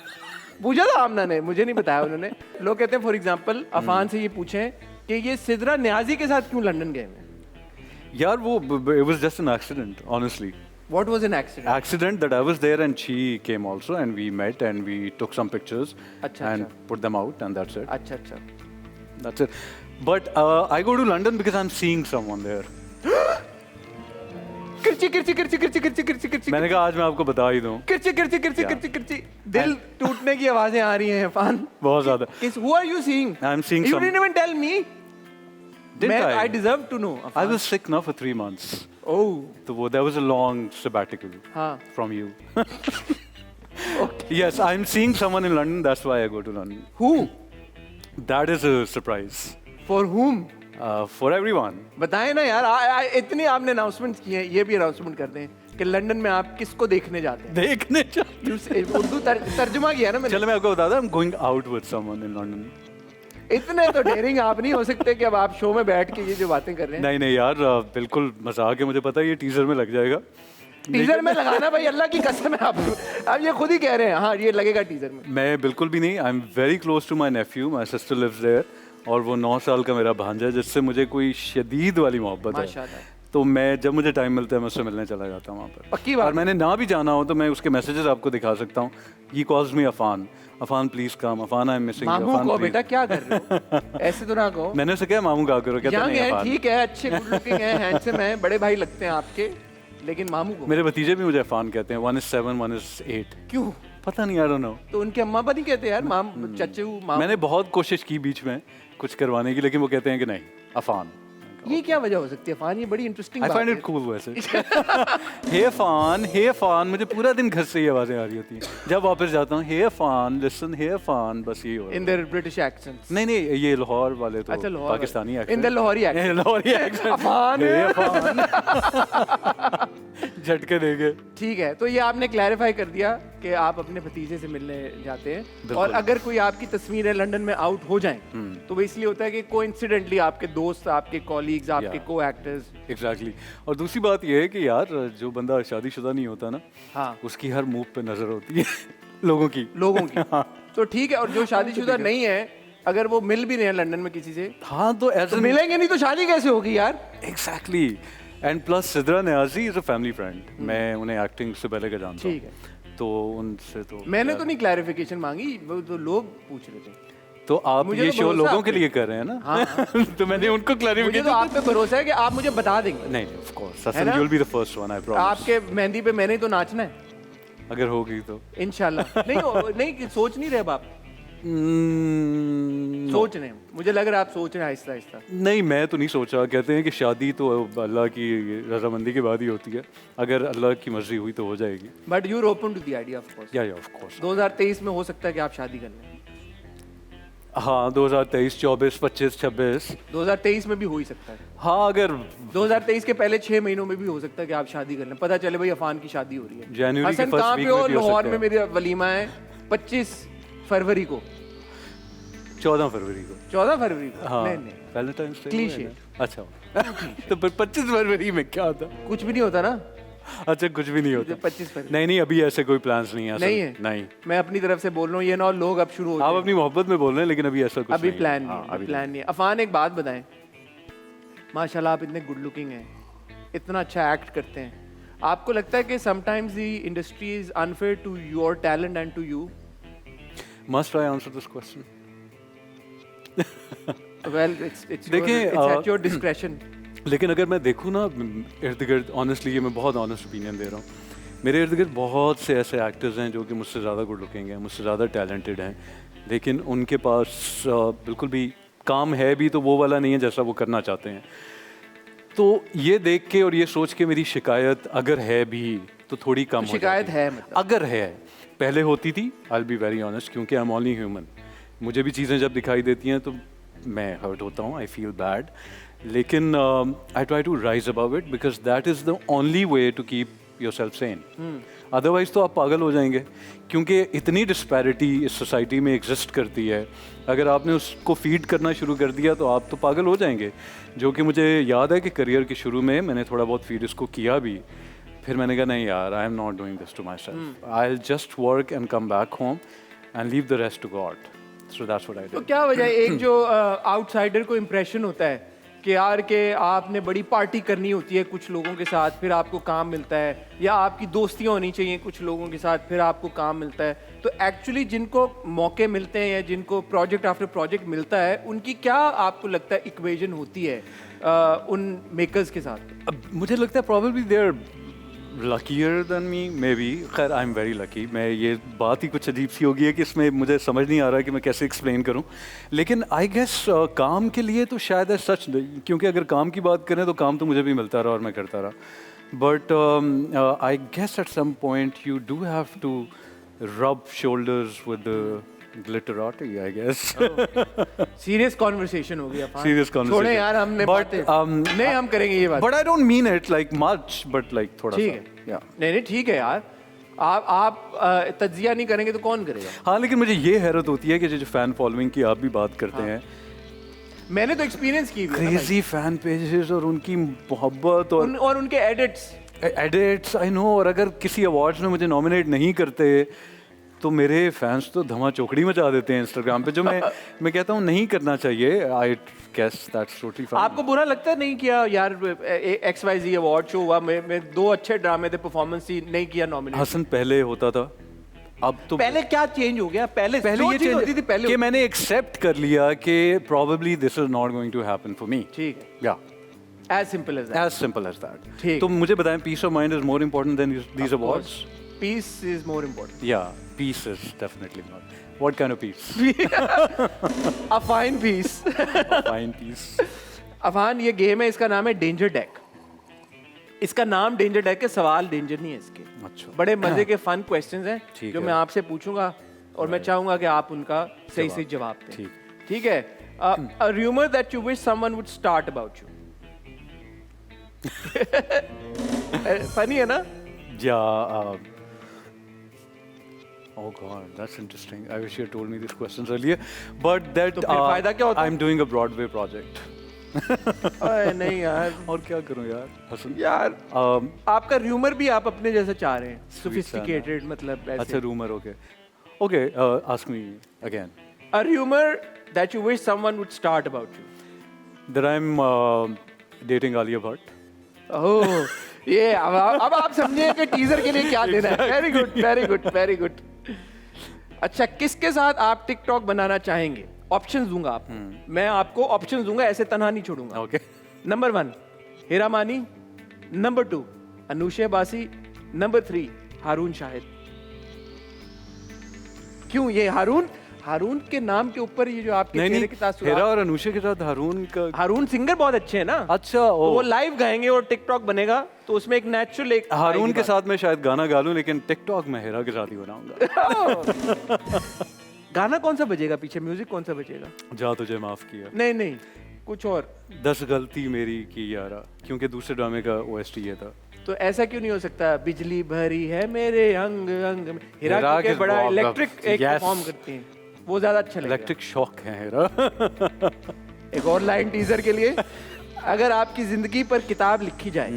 पूछा था आमना ने, मुझे नहीं बताया उन्होंने। लोग कहते हैं फॉर एग्जांपल अफान से ये पूछें कि ये सिद्रा न्याजी के साथ क्यों लंदन गए हैं? यार वो it was just an accident, honestly. What was an accident? Accident that I was there and she came also and we met and we took some pictures अच्छा, and अच्छा। put them out and that's it. अच्छा अच्छा। That's it. But I go to London because I'm seeing someone there. किरची किरची किरची किरची किरची किरची किरची मैंने कहा आज मैं आपको बता ही दूं। किरची किरची किरची किरची किरची दिल टूटने की आवाजें आ रही हैं अफान। बहुत ज्यादा। Who are you seeing? I'm seeing You some- didn't even tell me. Didn't I? I deserve to know. I was sick now for 3 months. Oh. So there was a long sabbatical हाँ. from you. Yes, I'm seeing someone in London. That's why I go to London. Who? That is a surprise. For whom? For everyone. बताएं ना यार, इतनी आपने announcement की है, ये भी अनाउंसमेंट कर दें कि लंदन में आप किसको देखने जाते हैं। देखने उर्दू तर्जुमा किया ना मैंने। चलो मैं आपको बता दूं, I'm going out with someone in London. इतने तो डेयरिंग आप नहीं हो सकते कि अब आप शो में बैठ के ये जो बातें कर रहे हैं। नहीं यार, बिल्कुल मजाक है, मुझे पता है ये टीजर में लग जाएगा। टीजर में लगाना भाई, अल्लाह की कसम है आप ये खुद ही कह रहे हैं। हाँ ये लगेगा टीजर में। मैं बिल्कुल भी नहीं। I am very close to my nephew, my sister lives there, और वो 9 साल का मेरा भांजा है जिससे मुझे कोई शदीद वाली मोहब्बत है। माशाल्लाह। तो मैं जब मुझे टाइम मिलता है मैं उससे मिलने चला जाता हूँ वहाँ पर। पक्की बात। और मैंने ना भी जाना हो तो मैं उसके मैसेजेस आपको दिखा सकता हूँ। He calls me Affan, Affan please come, Affan I am missing you, मामू अफान को प्लीज। बेटा क्या कर रहे हो? ऐसे तो ना कहो। मैंने उसे क्या मामू कहा करो, कहता यंग नहीं है, अफान। ठीक है, अच्छे गुड लुकिंग है, हैंडसम है, बड़े भाई लगते हैं आपके, लेकिन मामू को। मेरे भतीजे भी मुझे अफान कहते हैं, 1 is 7, 1 is 8। क्यों? पता नहीं, आई डोंट नो। तो उनके अम्मा पर नहीं कहते यार माम चच्चू माम? मैंने बहुत कोशिश की बीच में कुछ करवाने की, लेकिन वो कहते हैं कि नहीं अफान। ये क्या वजह हो सकती है अफान? ये बड़ी इंटरेस्टिंग I बात find है। it cool वैसे। हे अफान, मुझे पूरा दिन घर से ये आवाजें आ रही होती हैं। जब वापस जाता हूँ, hey Afan, listen, hey Afan, बस ये हो रहा है। In their British accents. नहीं, ये लाहौर वाले तो अच्छा, लाहौर पाकिस्तानी वाले। Accent. In the Lahori accent. Lahori accent. Afan. Hey Afan. झटके देंगे। ठीक है, तो ये आपने क्लैरिफाई कर दिया कि आप अपने भतीजे से मिलने जाते हैं, बिल्कुल। और अगर कोई आपकी तस्वीरें लंदन में आउट हो जाएं तो वो इसलिए होता है कि कोइंसिडेंटली आपके दोस्त, आपके कॉलीग्स, आपके को एक्टर्स। एग्जैक्टली। और दूसरी बात ये है कि यार जो बंदा शादीशुदा नहीं होता ना, हाँ, उसकी हर मूव पे नजर होती है लोगों की। हाँ। तो ठीक है, और जो शादीशुदा नहीं है अगर वो मिल भी रहे हैं लंदन में किसी से, हाँ तो ऐसे मिलेंगे नहीं तो शादी कैसे होगी यार? Exactly. And plus Sidra Niazi is a family friend. मैं उन्हें एक्टिंग से पहले का जानता हूँ। ठीक है। तो उनसे तो मैंने तो नहीं क्लैरिफिकेशन मांगी, वो तो लोग पूछ रहे थे। तो आप मुझे ये तो शो भरोसा लोगों आप के पे। लिए कर रहे हैं ना? हाँ। तो मैंने उनको मुझे क्लैरिफिकेशन। तो आप पे भरोसा है कि आप मुझे बता देंगे। नहीं, ऑफ कोर्स है हसन, ना? You will be the first one, I promise. आपके मेहंदी पे मैंने तो नाचना है अगर होगी तो। इंशाल्लाह। नहीं सोच नहीं रहे अब आप? सोच रहे हैं, मुझे लग रहा है आप सोच रहे हैं आहिस्ता आहिस्ता। नहीं, मैं तो नहीं सोचा। कहते हैं कि शादी तो अल्लाह की रजामंदी के बाद ही होती है, अगर अल्लाह की मर्जी हुई तो हो जाएगी। But you are open to the idea of course. Yeah of course. 2023 में हो सकता है कि आप शादी कर लें। हाँ, 2023, 24, 25, 26। 2023 में भी हो ही सकता है। हाँ, अगर 2023 के पहले 6 महीनों में भी हो सकता है कि आप शादी कर लें, पता चले भाई अफान की शादी हो रही है। जनवरी के हसन फर्स्ट कहाँ वीक पे हो? में भी हो लाहौर सकता में है। मेरा वलीमा है 25 फरवरी को। 14 फरवरी को। 14 फरवरी को? हाँ, नहीं वैलेंटाइंस डे। Cliche। अच्छा। तो 25 फरवरी में क्या होता? कुछ भी नहीं होता ना। अच्छा, कुछ भी नहीं होता। 25 फरवरी नहीं, अभी ऐसे कोई प्लान्स नहीं है असल। नहीं है? नहीं, मैं अपनी तरफ से बोल रहा हूँ, ये ना लोग अब शुरू हो आप जाएं। अपनी मोहब्बत में बोल रहे हैं, लेकिन अभी ऐसा कुछ अभी नहीं प्लान है। नहीं हाँ, है, अभी प्लान नहीं है। अफान एक बात बताएं, माशाल्लाह आप इतने गुड लुकिंग हैं, इतना अच्छा एक्ट करते हैं, आपको लगता है कि sometimes the industry is unfair to your talent and to you? Must I answer this question? Well, it's देखिए, at your discretion. लेकिन अगर मैं देखूँ ना इर्द गिर्द, ऑनेस्टली ये मैं बहुत ऑनेस्ट ओपिनियन दे रहा हूँ, मेरे इर्द गिर्द बहुत से ऐसे एक्टर्स हैं जो कि मुझसे ज़्यादा गुड लुकिंग हैं, मुझसे ज़्यादा टैलेंटेड हैं, लेकिन उनके पास बिल्कुल भी काम है भी तो वो वाला नहीं है जैसा वो करना चाहते हैं। तो ये देख के और ये सोच के मेरी शिकायत अगर है भी तो थोड़ी कम हो शिकायत जाती है मतलब? अगर है, पहले होती थी, I will be very honest, क्योंकि आई एम ओनली ह्यूमन, मुझे भी चीज़ें जब दिखाई देती हैं तो मैं हर्ट होता हूँ, आई फील बैड, लेकिन I try to rise above it because that is the only way to keep your self sane. Otherwise तो आप पागल हो जाएंगे, क्योंकि इतनी डिस्पैरिटी इस सोसाइटी में एग्जिस्ट करती है, अगर आपने उसको फीड करना शुरू कर दिया तो आप तो पागल हो जाएंगे। जो कि मुझे याद है कि करियर के शुरू में मैंने थोड़ा बहुत फीड इसको किया भी, फिर मैंने कहा नहीं यार, I am not doing this to my self, I will just work and come back home and leave the rest to God. So that's what I तो डिड। क्या वजह है, एक जो आउटसाइडर को इम्प्रेशन होता है कि यार के आपने बड़ी पार्टी करनी होती है कुछ लोगों के साथ फिर आपको काम मिलता है, या आपकी दोस्तियां होनी चाहिए कुछ लोगों के साथ फिर आपको काम मिलता है, तो एक्चुअली जिनको मौके मिलते हैं या जिनको प्रोजेक्ट आफ्टर प्रोजेक्ट मिलता है, उनकी क्या आपको लगता है इक्वेशन होती है उन मेकर्स के साथ? अब मुझे लगता है probably they are luckier than me, maybe. खैर आई एम वेरी लकी। मैं ये बात ही कुछ अजीब सी होगी है कि इसमें मुझे समझ नहीं आ रहा कि मैं कैसे एक्सप्लेन करूं, लेकिन आई गेस काम के लिए तो शायद है सच, क्योंकि अगर काम की बात करें तो काम तो मुझे भी मिलता रहा और मैं करता रहा, but I guess at some point you do have to rub shoulders with glitterati, I guess. Serious conversation हो गया। Serious conversation. छोड़े यार, हमने बातें नहीं, हम करेंगे ये बात। But I don't mean it like much, but like थोड़ा ठीक सा। है, Yeah. नहीं ठीक है यार, आप तज्जिया नहीं करेंगे तो कौन करेगा? हाँ, लेकिन मुझे ये हैरत होती है कि जो फैन फॉलोइंग की आप भी बात करते हैं, मैंने तो एक्सपीरियंस की हुई है ना क्रेजी फैन पेजेस और उनकी मोहब्बत और उनके एडिट्स आई नो, और अगर किसी अवार्ड्स में मुझे नॉमिनेट नहीं करते तो मेरे फैंस तो धमा चौकड़ी मचा देते हैं इंस्टाग्राम पे, जो मैं कहता हूँ नहीं करना चाहिए। I guess that's totally fine. आपको बुरा लगता है नहीं किया यार, XYZ अवार्ड शो हुआ, मैं 2 अच्छे ड्रामे थे, परफॉर्मेंस थी, नहीं किया नॉमिनेट? हसन पहले होता था, अब तो पहले क्या चेंज हो गया? पहले ये चीज होती थी पहले कि मैंने एक्सेप्ट कर लिया कि probably this is not going to happen for me. ठीक है, Yeah. as simple as that. As simple as that. ठीक। तो मुझे बताएं, peace of mind is more important than these awards? Peace is more important. Yeah, peace is definitely not. What kind of peace? A fine peace. Fine peace. Affan, ये game है, इसका नाम है danger deck. इसका नाम डेंजर डेक है, सवाल danger नहीं है इसके। अच्छा। बड़े मजे के फन क्वेश्चंस हैं ठीक जो है। मैं आपसे पूछूंगा और मैं चाहूंगा कि आप उनका सही सही जवाब दें। ठीक है। A rumor that you wish someone would start about you. Funny है ना? Yeah. Oh God, that's interesting. I wish you had told me these questions earlier. But that तो फिर फायदा क्या होता? I'm doing a Broadway project. नहीं यार, और क्या करूं यार हसन? यार आपका रूमर भी आप अपने जैसा चाह रहे हैं, सोफिस्टिकेटेड, मतलब ऐसे। अच्छा, rumour, okay okay, ask me again. A rumor that you wish someone would start about you. That I'm dating Alia Bhatt. ओह, ये अब आप समझे कि टीजर के लिए क्या देना है। Very good, very good, very good. अच्छा, किसके साथ आप टिकटॉक बनाना चाहेंगे? ऑप्शंस दूंगा आपको, मैं आपको ऑप्शंस दूंगा, ऐसे तनहा नहीं छोड़ूंगा। ओके। नंबर 1 हीरा मानी, नंबर 2 अनुशे बासी, नंबर 3 हारून शाहिद। क्यों ये हारून के नाम के ऊपर ये जो आपके चेहरे के साथ हेरा और अनुषा के साथ हारून सिंगर बहुत अच्छे हैं ना। अच्छा, तो वो लाइव गाएंगे और टिकटॉक बनेगा, तो उसमें एक नेचुरल एक हारून के साथ मैं शायद गाना गा लूं, लेकिन टिकटॉक में हेरा के साथ ही बनाऊंगा। गाना कौन सा बजेगा पीछे, म्यूजिक कौन सा बजेगा? जा तुझे माफ किया। नहीं, कुछ और। 10 गलती मेरी की यारा, क्योंकि दूसरे ड्रामे का OST ये था। तो ऐसा क्यों नहीं हो सकता, बिजली भरी है मेरे अंग अंग में? हीरा के बड़ा इलेक्ट्रिक एक परफॉर्म करती हैं, वो ज्यादा अच्छा लगेगा। इलेक्ट्रिक शॉक है हेरा। एक और लाइन टीजर के लिए, अगर आपकी जिंदगी पर किताब लिखी जाए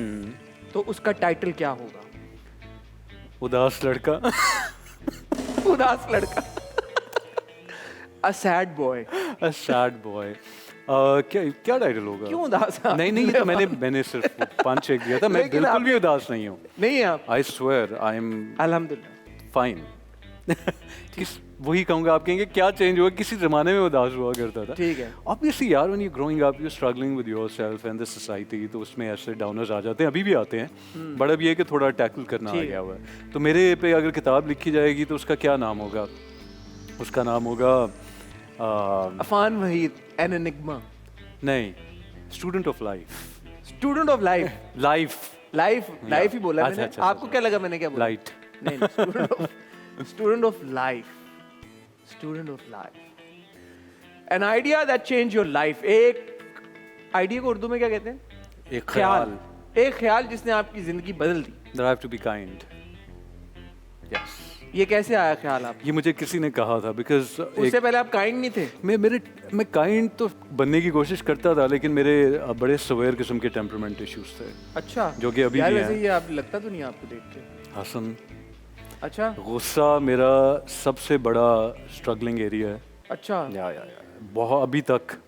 तो उसका टाइटल क्या होगा? उदास लड़का। उदास लड़का। A sad boy. A sad boy. क्या टाइटल होगा? क्यों उदास? नहीं, तो मैंने सिर्फ पंच एक दिया था, मैं बिल्कुल भी उदास नहीं हूँ। नहीं आप? I swear I am अल्हम्दुलिल्लाह fine. किस वही कहूँगा, आप कहेंगे क्या चेंज हुआ, किसी ज़माने में उदास हुआ करता था। ठीक है। ऑब्वियसली यार, when you growing up, you struggling with yourself and the society, तो उसमें ऐसे डाउनर्स आ जाते हैं, अभी भी आते हैं, बट अब ये है कि थोड़ा टैकल करना आ गया हुआ है। तो मेरे पे अगर किताब लिखी जाएगी तो उसका क्या नाम होगा? उसका नाम होगा अफान वहीद, एन एनिग्मा। नहीं, student of life. Student of life. Life ही बोला मैंने। अच्छा, आपको क्या लगा मैंने क्या बोला? लाइट। नहीं, student of life. Student of life, an idea that change your life. एक आइडिया को उर्दू में क्या कहते हैं? एक ख्याल। एक ख्याल जिसने आपकी जिंदगी बदल दी। That I have to be kind. Yes. ये कैसे आया ख्याल आप? ये मुझे किसी ने कहा था, बिकॉज उससे पहले आप काइंड नहीं थे? मैं काइंड तो बनने की कोशिश करता था, लेकिन मेरे बड़े सवेयर किस्म के टेम्परामेंट इश्यूज थे। अच्छा। जो कि अभी यार भी वैसे हैं। ये आप लगता तो नहीं आपको देख के। हसन, अच्छा। गुस्सा मेरा सबसे बड़ा स्ट्रगलिंग एरिया है। अच्छा। या बहुत अभी तक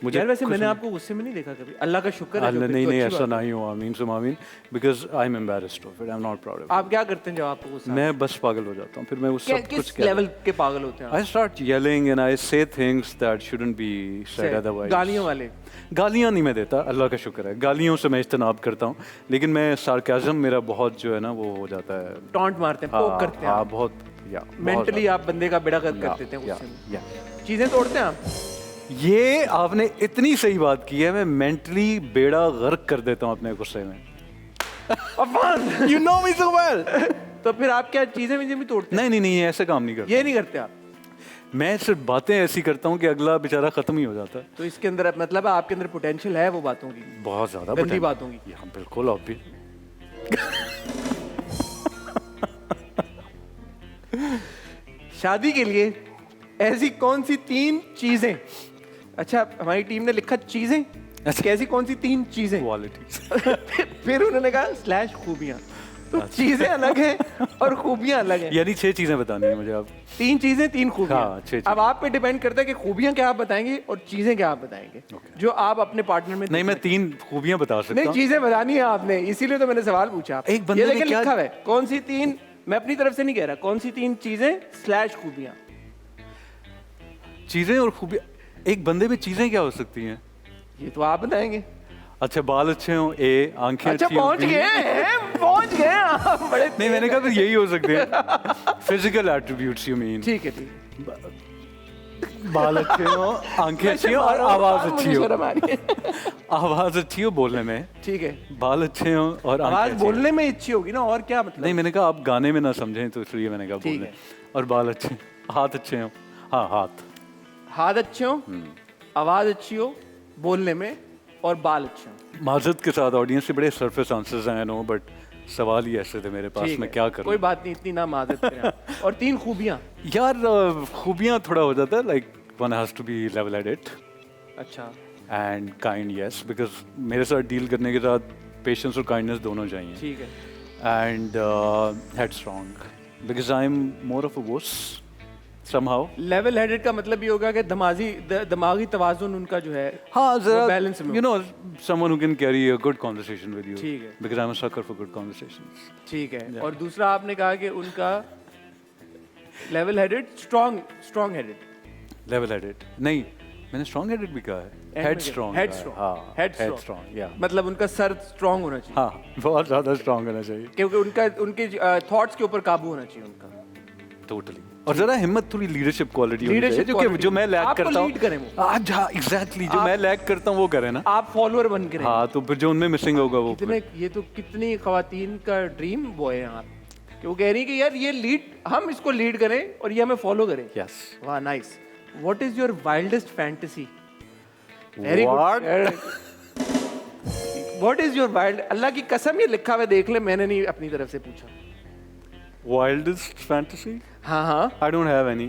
मुझे। यार वैसे मैंने आपको गुस्से में नहीं देखा कभी, अल्लाह का शुक्र है। नहीं ऐसा नहीं हुआ, आमीन सुम आमीन, because I M embarrassed of it, I am not proud of. आप क्या करते हैं जब आपको गुस्सा? मैं बस पागल हो जाता हूँ, फिर मैं उस सब कुछ किस लेवल के पागल होते हैं? I start yelling and I say things that shouldn't be said otherwise. गालियों वाले? गालियाँ नहीं मैं देता, अल्लाह का शुक्र है, गालियों से मैं इज्तनाब करता हूँ, लेकिन मैं सार्केज़म मेरा बहुत जो है ना वो हो जाता है। टॉन्ट मारते हैं, पोक करते हैं। हाँ, बहुत। या मेंटली आप बंदे का बेड़ा गर्क कर देते हैं गुस्से में। चीजें तोड़ते हैं आप? ये आपने इतनी सही बात की है, मैं मेंटली बेड़ा गर्क कर देता हूँ अपने गुस्से में। You know me so well. तो फिर आप क्या चीजें भी तोड़ते हैं? नहीं, ऐसे काम नहीं करता। ये नहीं करते आप? मैं सिर्फ बातें ऐसी करता हूँ कि अगला बेचारा खत्म ही हो जाता है। तो इसके अंदर मतलब आपके अंदर पोटेंशियल है वो बातों की? बहुत ज्यादा गंदी बातों की? हाँ बिल्कुल, ऑब्वियस। शादी के लिए ऐसी कौन सी 3 चीजें? अच्छा, हमारी टीम ने लिखा चीजें। कैसी कौन सी 3 चीजें? क्वालिटीज। फिर उन्होंने कहा स्लैश खूबियां। तो चीजें अलग हैं और खूबियां अलग हैं। यानी 6 चीजें बतानी है मुझे अब। 3 चीजें 3 खूबियां। हाँ, 6 अब आप पे डिपेंड करता है कि खूबियां क्या आप बताएंगे और चीजें क्या आप बताएंगे, जो आप अपने पार्टनर में। नहीं, मैं 3 खूबियां बता सकता हूँ। नहीं, चीजें बतानी है आपने, इसीलिए तो मैंने सवाल पूछा। एक बंदे ये ने क्या लिखा हुआ है, कौन सी 3, मैं अपनी तरफ से नहीं कह रहा, कौन सी 3 चीजें स्लैश खूबियां? चीजें और खूबियां, एक बंदे में चीजें क्या हो सकती हैं? ये तो आप बताएंगे। अच्छा, बाल अच्छे हों, ए, आंखें अच्छा, अच्छी हों, पहुंच गए आप बड़े। नहीं, मैंने कहा फिर यही हो सकते हैं। Physical attributes you mean? ठीक है। बाल अच्छे हों, आंखें अच्छी हों और आवाज अच्छी हो। आवाज अच्छी हो बोलने में। ठीक है। बाल अच्छे हों और आवाज बोलने में अच्छी होगी ना, और क्या मतलब? नहीं, मैंने कहा आप गाने में ना समझें, तो इसलिए मैंने कहा ठीक बोलने। और बाल अच्छे, हाथ अच्छे हों। हाँ, हाथ अच्छे हो, आवाज अच्छी हो बोलने में, और बाल अच्छे हो। माजरत के साथ ऑडियंस से बड़े सरफेस आंसर्स हैं, नो, बट सवाल ही ऐसे थे मेरे पास, मैं क्या करूं? कोई बात नहीं, इतनी ना माजरत करें। और 3 खूबियां? यार खूबियां थोड़ा हो जाता है, like one has to be level headed. अच्छा। एंड काइंड, यस, बिकॉज मेरे साथ डील करने के साथ पेशेंस और काइंडनेस दोनों चाहिए। ठीक है। And headstrong, because I am more of a wuss somehow. Level headed का मतलब ये होगा कि दिमागी तवाज़ुन उनका जो है, हाँ, जरा बैलेंस में, you know, someone who can carry a good conversation with you. ठीक है। Because I'm a sucker for good conversations. ठीक है। और दूसरा आपने कहा कि उनका level headed, strong headed. Level headed नहीं, मैंने स्ट्रॉन्ग हेडेड भी कहा है। हेडस्ट्रॉन्ग। हेडस्ट्रॉन्ग। हेडस्ट्रॉन्ग, या मतलब उनका सर स्ट्रॉन्ग होना चाहिए। हाँ, बहुत ज्यादा स्ट्रॉन्ग होना चाहिए, क्योंकि उनके थॉट्स के ऊपर काबू होना चाहिए उनका। टोटली। और जरा हिम्मत, थोड़ी लीडरशिप क्वालिटी होनी चाहिए, Leadership जो मैं लैक आपको करता हूँ। लीड करें वो। हाँ, एग्जैक्टली, जो मैं लैक करता हूँ वो करे ना। आप फॉलोअर बन के रहें। हाँ, तो फिर जो उनमें मिसिंग होगा वो। ये तो कितनी खवातीन का ड्रीम बॉय है आप, कि वो कह रही कि यार ये लीड, हम इसको लीड करें और ये हमें फॉलो करें। यस। वाह, nice. What is your wildest fantasy? What is your wild? Allah की कसम ये लिखा हुआ देख ले, मैंने नहीं अपनी तरफ से पूछा। Wildest fantasy? हाँ। I don't have any.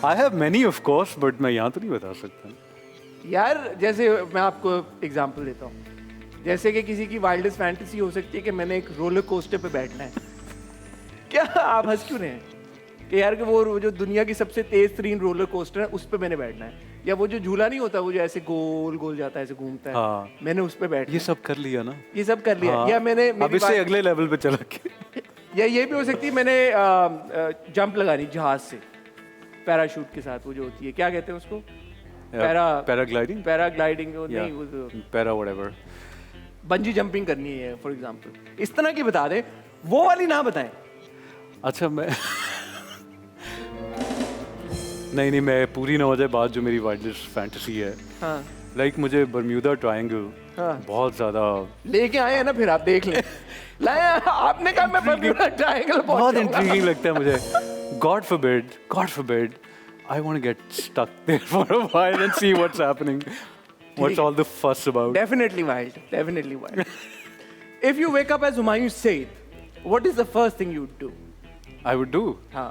I have many of course, but मैं यहाँ तो नहीं बता सकता। यार जैसे मैं आपको एग्जांपल देता हूँ, जैसे कि किसी की वाइल्डेस्ट फैंटेसी हो सकती है कि मैंने एक रोलर कोस्टर पे बैठना है। क्या आप हंस क्यों रहे हैं? कि यार कि वो जो दुनिया की सबसे तेज तरीन रोलर कोस्टर है उस पे मैंने बैठना है, या वो जो झूला नहीं होता वो जो ऐसे गोल गोल जाता है, ऐसे घूमता है। हाँ। मैंने उस पे बैठना। ये सब कर लिया ना? ये सब कर लिया। हाँ। या मैंने अब इससे अगले लेवल पे चला के या ये भी हो सकती है मैंने जंप लगानी जहाज से पैराशूट के साथ, वो जो होती है क्या कहते हैं उसको, पैराग्लाइडिंग पैराग्लाइडिंग नहीं, वो जो पैरा व्हाटएवर, बंजी जंपिंग करनी है फॉर एग्जांपल, इस तरह की बता दें, वो वाली ना बताएं। अच्छा मैं नहीं मैं पूरी ना हो जाए बात जो मेरी वाइल्डेस्ट फैंटेसी है। हाँ लाइक मुझे बर्म्यूदा ट्रायंगल हाँ। बहुत ज्यादा लेके आए हैं ना, फिर आप देख लें। लाए आपने कहा मैं बर्म्यूदा ट्रायंगल बहुत इंट्रीगिंग लगता है मुझे। God forbid I want to get stuck there for a while and see what's happening. What's all the fuss about? Definitely wild. If you wake up as Humayun Said, what is the first thing you would do? I would do. हाँ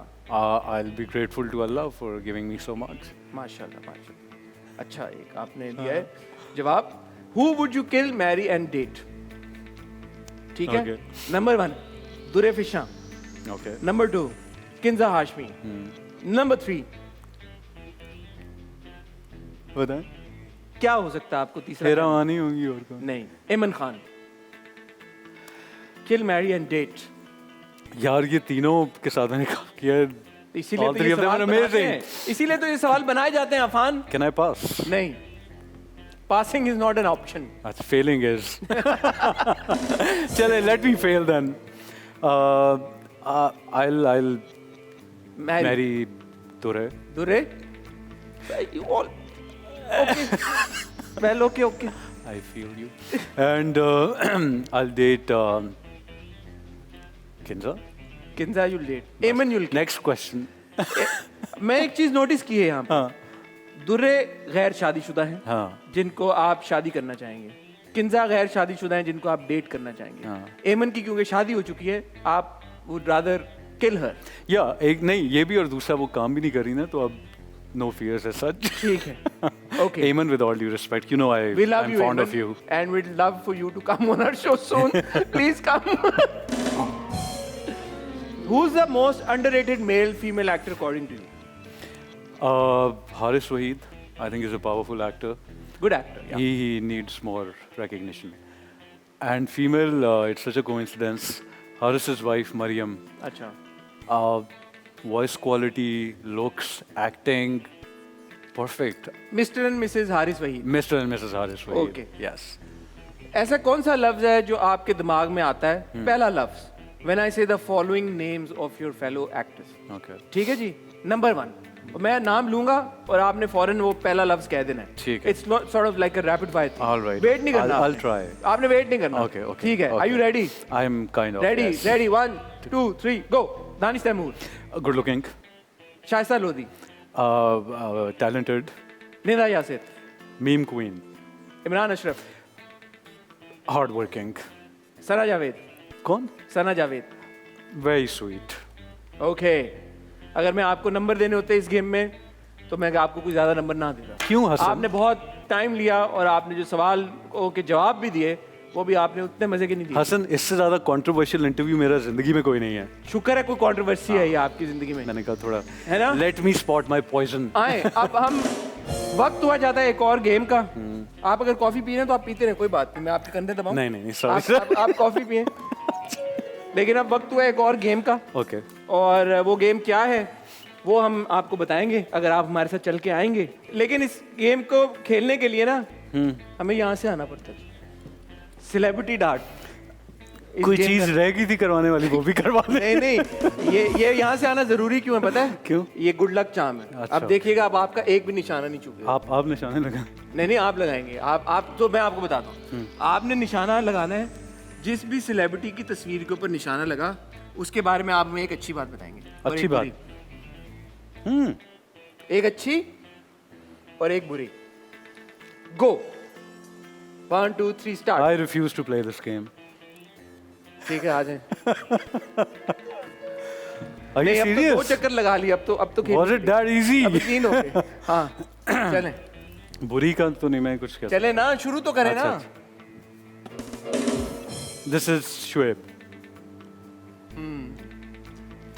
I'll be grateful to Allah for giving me so much. माशाल्लाह। अच्छा एक आपने दिया है जवाब। Who would you kill, marry and date? ठीक है। Okay. Number 1 दुरे फिशा। Okay. Number 2 Kinza Hashmi. Number 3 बताएं। क्या हो सकता है आपको तीसरा? तेरा मानी होगी और कौन? नहीं, इमन Khan. Kill, marry and date। यार ये तीनों के साथ मैंने काम किया है। इसीलिए All तो three ये of them सवाल are बनाते amazing. हैं। इसीलिए तो ये सवाल बनाए जाते हैं अफान। Can I pass? नहीं, passing is not an option। That's failing is. चले, let me fail then. I'll marry Dure. दुरे? You all okay? Well, okay. I feel you. And I'll date Kinza. Kinza you'll date, एमन you'll kill। Next question. मैं एक चीज notice की है यहाँ पे। हाँ दुर्रे गैर शादीशुदा हैं हाँ जिनको आप शादी करना चाहेंगे, किंजा गैर शादीशुदा हैं जिनको आप डेट करना चाहेंगे। हाँ। एमन की क्योंकि शादी हो चुकी है, आप वुड रादर किल हर। या एक नहीं ये भी और दूसरा वो काम भी नहीं कर रही ना, तो अब no fears as such. ठीक है, okay. Eamon, with all due respect, you know We love I'm you, fond Eamon, of you. and we'd love for you to come on our show soon. Please come. Who's the most underrated male-female actor according to you? Haris Waheed, I think he's a powerful actor. Good actor. Yeah. He needs more recognition. And female, it's such a coincidence. Haris's wife, Mariam. अच्छा. Voice quality, looks, acting, perfect. Mr. and Mrs. Haris Waheed. Mr. and Mrs. Haris Waheed. Okay. Yes. ऐसा कौन सा लफ्ज है जो आपके दिमाग में आता है? पहला लफ्ज. When I say the following names of your fellow actors. Okay. ठीक है जी. Number 1. मैं नाम लूंगा और आपने फौरन वो पहला लफ्ज कह देना है. ठीक है. It's not sort of like a rapid fire thing. All right. Wait नहीं करना. I'll try. आपने wait नहीं करना. Okay. Okay. ठीक है. Okay. Are you ready? I'm kind of. Ready. Yes. Ready. 1, 2, 3, go. Danish Taimur. Good looking. Shaista Lodhi. Talented. Nida Yasir. Meme queen. Imran Ashraf. Hard working. सना जावेद. कौन? सना Javed. Very sweet. Okay. अगर मैं आपको नंबर देने होते इस गेम में तो मैं आपको कुछ ज्यादा नंबर ना देता. क्यों हसन? आपने बहुत टाइम लिया और आपने जो सवाल के जवाब भी दिए वो भी आपने उतने मजे के नहीं दिए. हसन, इससे ज्यादा कंट्रोवर्शियल इंटरव्यू मेरा जिंदगी में कोई नहीं है. शुक्र है कोई कंट्रोवर्सी है ये आपकी जिंदगी में. मैंने कहा थोड़ा है ना? Let me spot my poison. आए अब हम वक्त हुआ जाता है एक और गेम का. आप अगर कॉफी पी रहे हैं तो आप पीते रहे, कोई बात नहीं, मैं आपके कंधे दबाऊं. नहीं सॉरी. आप कॉफी पिए. लेकिन अब वक्त हुआ एक और गेम का. ओके. और वो गेम क्या है वो हम आपको बताएंगे अगर आप हमारे साथ चल के आएंगे. लेकिन इस गेम को खेलने के लिए ना हमें यहाँ से आना पड़ता है. Celebrity dart. कोई चीज रह गई थी करवाने वाली, वो भी करवा दे. नहीं ये यहाँ से आना जरूरी क्यों है पता है? क्यों? ये गुड लक चार्म है. अच्छा. अब देखिएगा, अब आपका एक भी निशाना नहीं चूकेगा. आप निशाने लगा. नहीं आप लगाएंगे. आप तो मैं आपको बताता हूँ. आपने निशाना लगाना है. जिस भी सेलिब्रिटी की तस्वीर के ऊपर निशाना लगा उसके बारे में आप हमें एक अच्छी बात बताएंगे. अच्छी बात. एक अच्छी और एक बुरी. गो. 1, 2, 3 start. I refuse to play this game. ठीक है, आ जाए. Are you अब तो serious? 2 चक्कर लगा लिए. अब तो Was it that easy? अब 3 हो गए. हाँ चलें. बुरी का तो नहीं मैं कुछ कह. चले ना, शुरू तो करें ना. This is Shoaib.